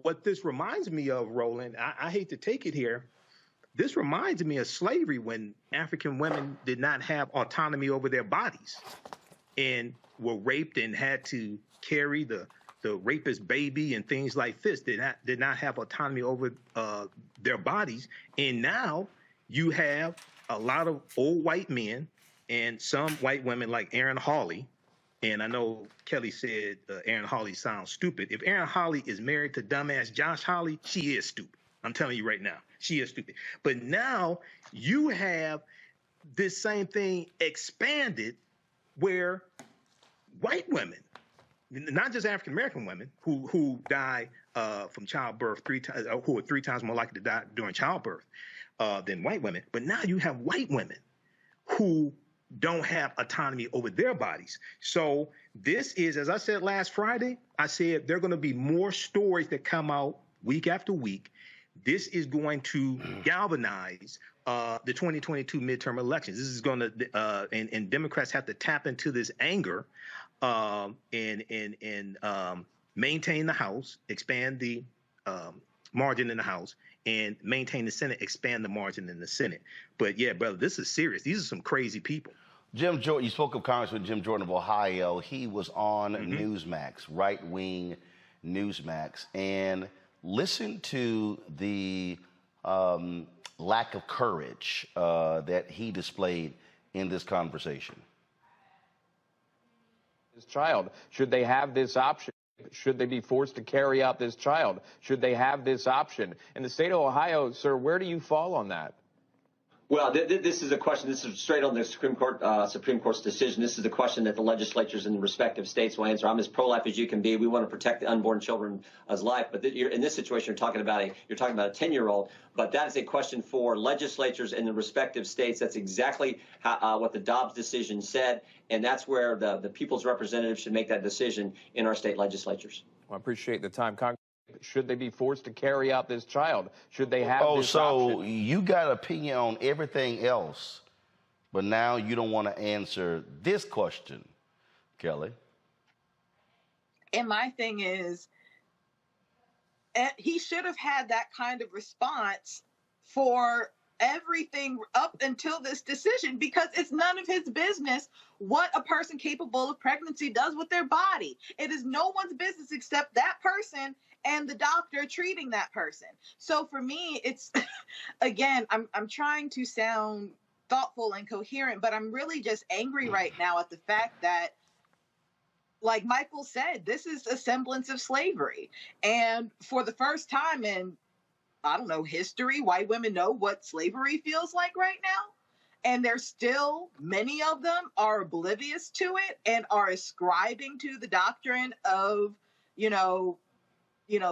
what this reminds me of, Roland, I hate to take it here, this reminds me of slavery when African women did not have autonomy over their bodies and were raped and had to carry the rapist baby and things like this. Did not have autonomy over their bodies. And now you have a lot of old white men and some white women like Aaron Hawley. And I know Kelly said Aaron Hawley sounds stupid. If Aaron Hawley is married to dumbass Josh Hawley, she is stupid. I'm telling you right now, she is stupid. But now you have this same thing expanded where white women, not just African-American women who die from childbirth who are 3 times more likely to die during childbirth than white women. But now you have white women who don't have autonomy over their bodies. So this is, as I said last Friday, I said there are going to be more stories that come out week after week. This is going to galvanize the 2022 midterm elections. This is going to, and Democrats have to tap into this anger and maintain the House, expand the margin in the House, and maintain the Senate, expand the margin in the Senate. But yeah, brother, this is serious. These are some crazy people.
Jim Jordan, you spoke of Congressman Jim Jordan of Ohio. He was on Newsmax, right-wing Newsmax, and listen to the lack of courage that he displayed in this conversation.
This child, should they have this option? Should they be forced to carry out this child? Should they have this option? In the state of Ohio, sir, where do you fall on that?
Well, this is a question. This is straight on the Supreme Court's decision. This is a question that the legislatures in the respective states will answer. I'm as pro-life as you can be. We want to protect the unborn children's life. But in this situation, you're talking about a 10-year-old. But that is a question for legislatures in the respective states. That's exactly what the Dobbs decision said, and that's where the people's representatives should make that decision in our state legislatures.
Well, I appreciate the time, Congress. Should they be forced to carry out this child? Should they have this option?
So you got an opinion on everything else, but now you don't want to answer this question, Kelly.
And my thing is, he should have had that kind of response for everything up until this decision, because it's none of his business what a person capable of pregnancy does with their body. It is no one's business except that person and the doctor treating that person. So for me, it's, again, I'm trying to sound thoughtful and coherent, but I'm really just angry right now at the fact that, like Michael said, this is a semblance of slavery. And for the first time in, I don't know, history, white women know what slavery feels like right now. And there's still, many of them are oblivious to it and are ascribing to the doctrine of,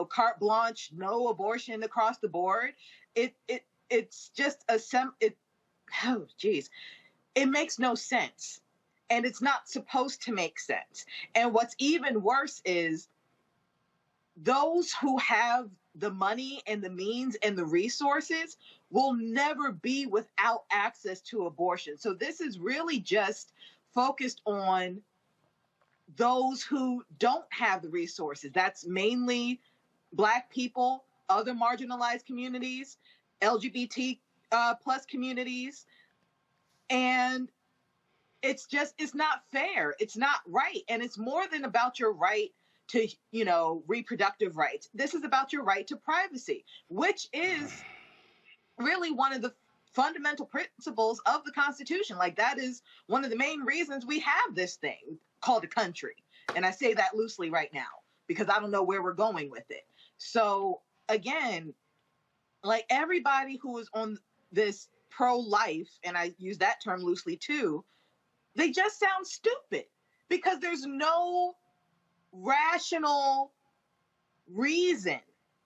carte blanche, no abortion across the board. It's just it makes no sense. And it's not supposed to make sense. And what's even worse is those who have the money and the means and the resources will never be without access to abortion. So this is really just focused on those who don't have the resources. That's mainly Black people, other marginalized communities, LGBT plus communities. And it's not fair. It's not right. And it's more than about your right to, reproductive rights. This is about your right to privacy, which is really one of the fundamental principles of the Constitution. Like, that is one of the main reasons we have this thing called a country. And I say that loosely right now because I don't know where we're going with it. So again, like, everybody who is on this pro-life, and I use that term loosely too, they just sound stupid because there's no rational reason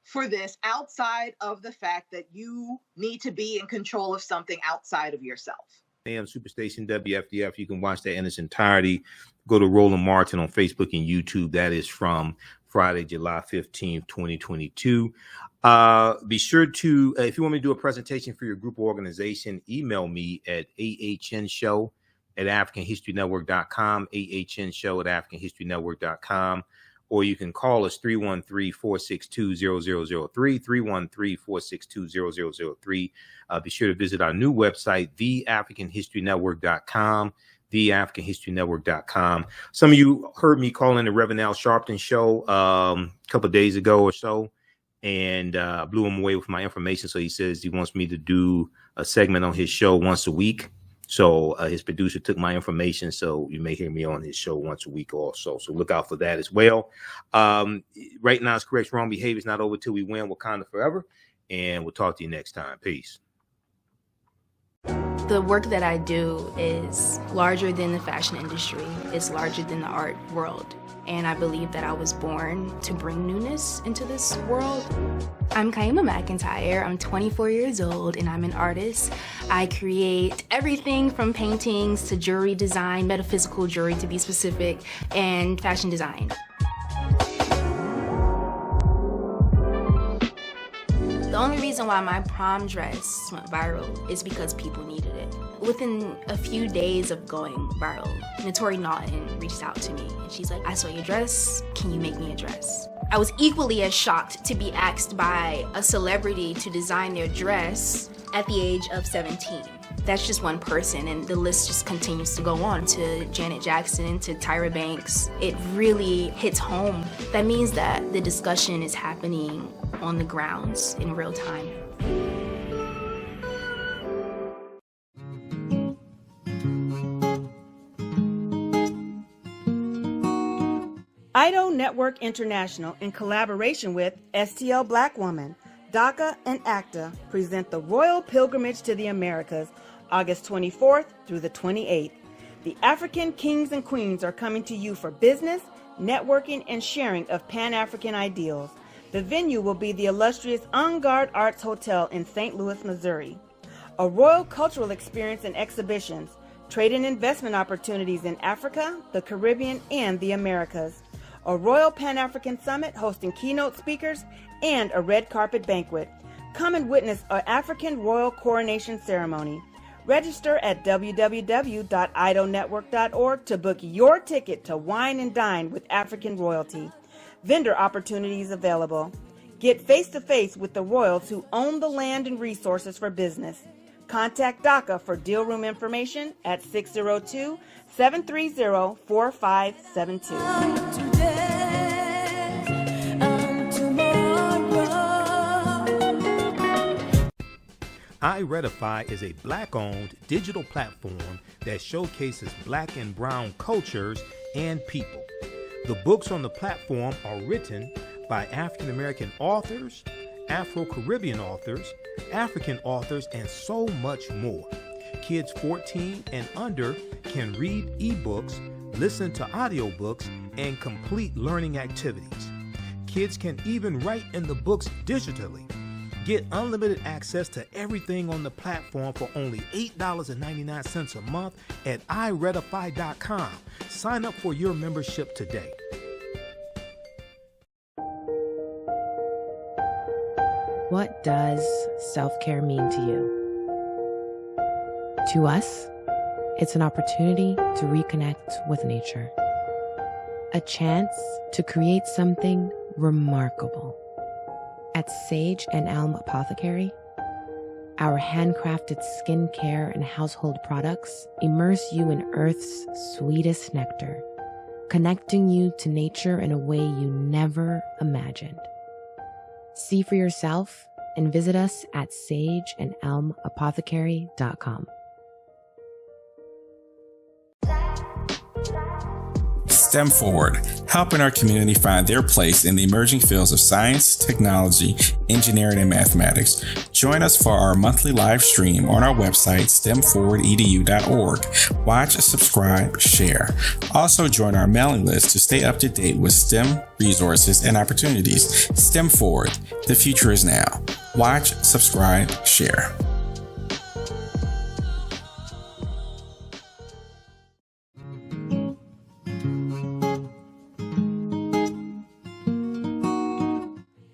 for this outside of the fact that you need to be in control of something outside of yourself.
AM Superstation WFDF. You can watch that in its entirety. Go to Roland Martin on Facebook and YouTube. That is from Friday, July 15th, 2022. Be sure to, if you want me to do a presentation for your group or organization, email me at AHNshow@AfricanHistoryNetwork.com, AHNshow@AfricanHistoryNetwork.com, or you can call us 313-462-0003, 313-462-0003. Be sure to visit our new website, TheAfricanHistoryNetwork.com, TheAfricanHistoryNetwork.com. Some of you heard me call in the Reverend Al Sharpton show a couple of days ago or so, and blew him away with my information. So he says he wants me to do a segment on his show once a week. So his producer took my information, so you may hear me on his show once a week also. So look out for that as well. Right now, it's correct. Wrong behavior is not over till we win. Wakanda forever. And we'll talk to you next time. Peace.
The work that I do is larger than the fashion industry. It's larger than the art world. And I believe that I was born to bring newness into this world. I'm Mcintyre. I'm 24 years old and I'm an artist. I create everything from paintings to jewelry design, metaphysical jewelry to be specific, and fashion design. The only reason why my prom dress went viral is because people needed it. Within a few days of going viral, Notori Naughton reached out to me and she's like, I saw your dress, can you make me a dress? I was equally as shocked to be asked by a celebrity to design their dress at the age of 17. That's just one person, and the list just continues to go on, to Janet Jackson, to Tyra Banks. It really hits home. That means that the discussion is happening on the grounds in real time.
IDO Network International, in collaboration with STL Black Woman, DACA, and ACTA, present the Royal Pilgrimage to the Americas, August 24th through the 28th. The African kings and queens are coming to you for business, networking, and sharing of Pan-African ideals. The venue will be the illustrious En Garde Arts Hotel in St. Louis, Missouri. A royal cultural experience and exhibitions, trade and investment opportunities in Africa, the Caribbean, and the Americas. A Royal Pan-African Summit hosting keynote speakers, and a red carpet banquet. Come and witness an African royal coronation ceremony. Register at www.idonetwork.org to book your ticket to wine and dine with African royalty. Vendor opportunities available. Get face-to-face with the royals who own the land and resources for business. Contact DACA for deal room information at 602-730-4572.
iRedify is a Black-owned digital platform that showcases Black and Brown cultures and people. The books on the platform are written by African American authors, Afro-Caribbean authors, African authors, and so much more. Kids 14 and under can read ebooks, listen to audiobooks, and complete learning activities. Kids can even write in the books digitally. Get unlimited access to everything on the platform for only $8.99 a month at iRedify.com. Sign up for your membership today.
What does self-care mean to you? To us, it's an opportunity to reconnect with nature. A chance to create something remarkable. At Sage and Elm Apothecary, our handcrafted skincare and household products immerse you in Earth's sweetest nectar, connecting you to nature in a way you never imagined. See for yourself and visit us at sageandelmapothecary.com.
STEM Forward, helping our community find their place in the emerging fields of science, technology, engineering, and mathematics. Join us for our monthly live stream on our website, stemforwardedu.org. Watch, subscribe, share. Also join our mailing list to stay up to date with STEM resources and opportunities. STEM Forward, the future is now. Watch, subscribe, share.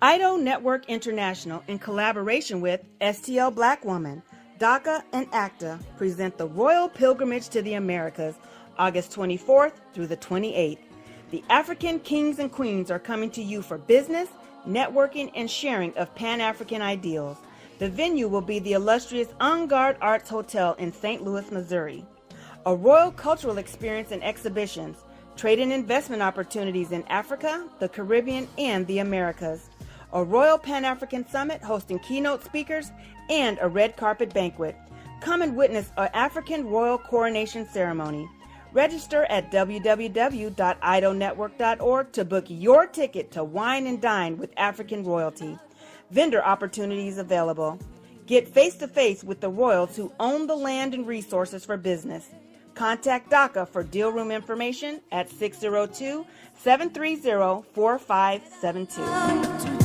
IDO Network International, in collaboration with STL Black Woman, DACA, and ACTA, present the Royal Pilgrimage to the Americas, August 24th through the 28th. The African kings and queens are coming to you for business, networking, and sharing of Pan-African ideals. The venue will be the illustrious En Garde Arts Hotel in St. Louis, Missouri. A royal cultural experience and exhibitions, trade and investment opportunities in Africa, the Caribbean, and the Americas. A Royal Pan-African Summit hosting keynote speakers, and a red carpet banquet. Come and witness an African royal coronation ceremony. Register at www.idonetwork.org to book your ticket to wine and dine with African royalty. Vendor opportunities available. Get face-to-face with the royals who own the land and resources for business. Contact DACA for deal room information at 602-730-4572.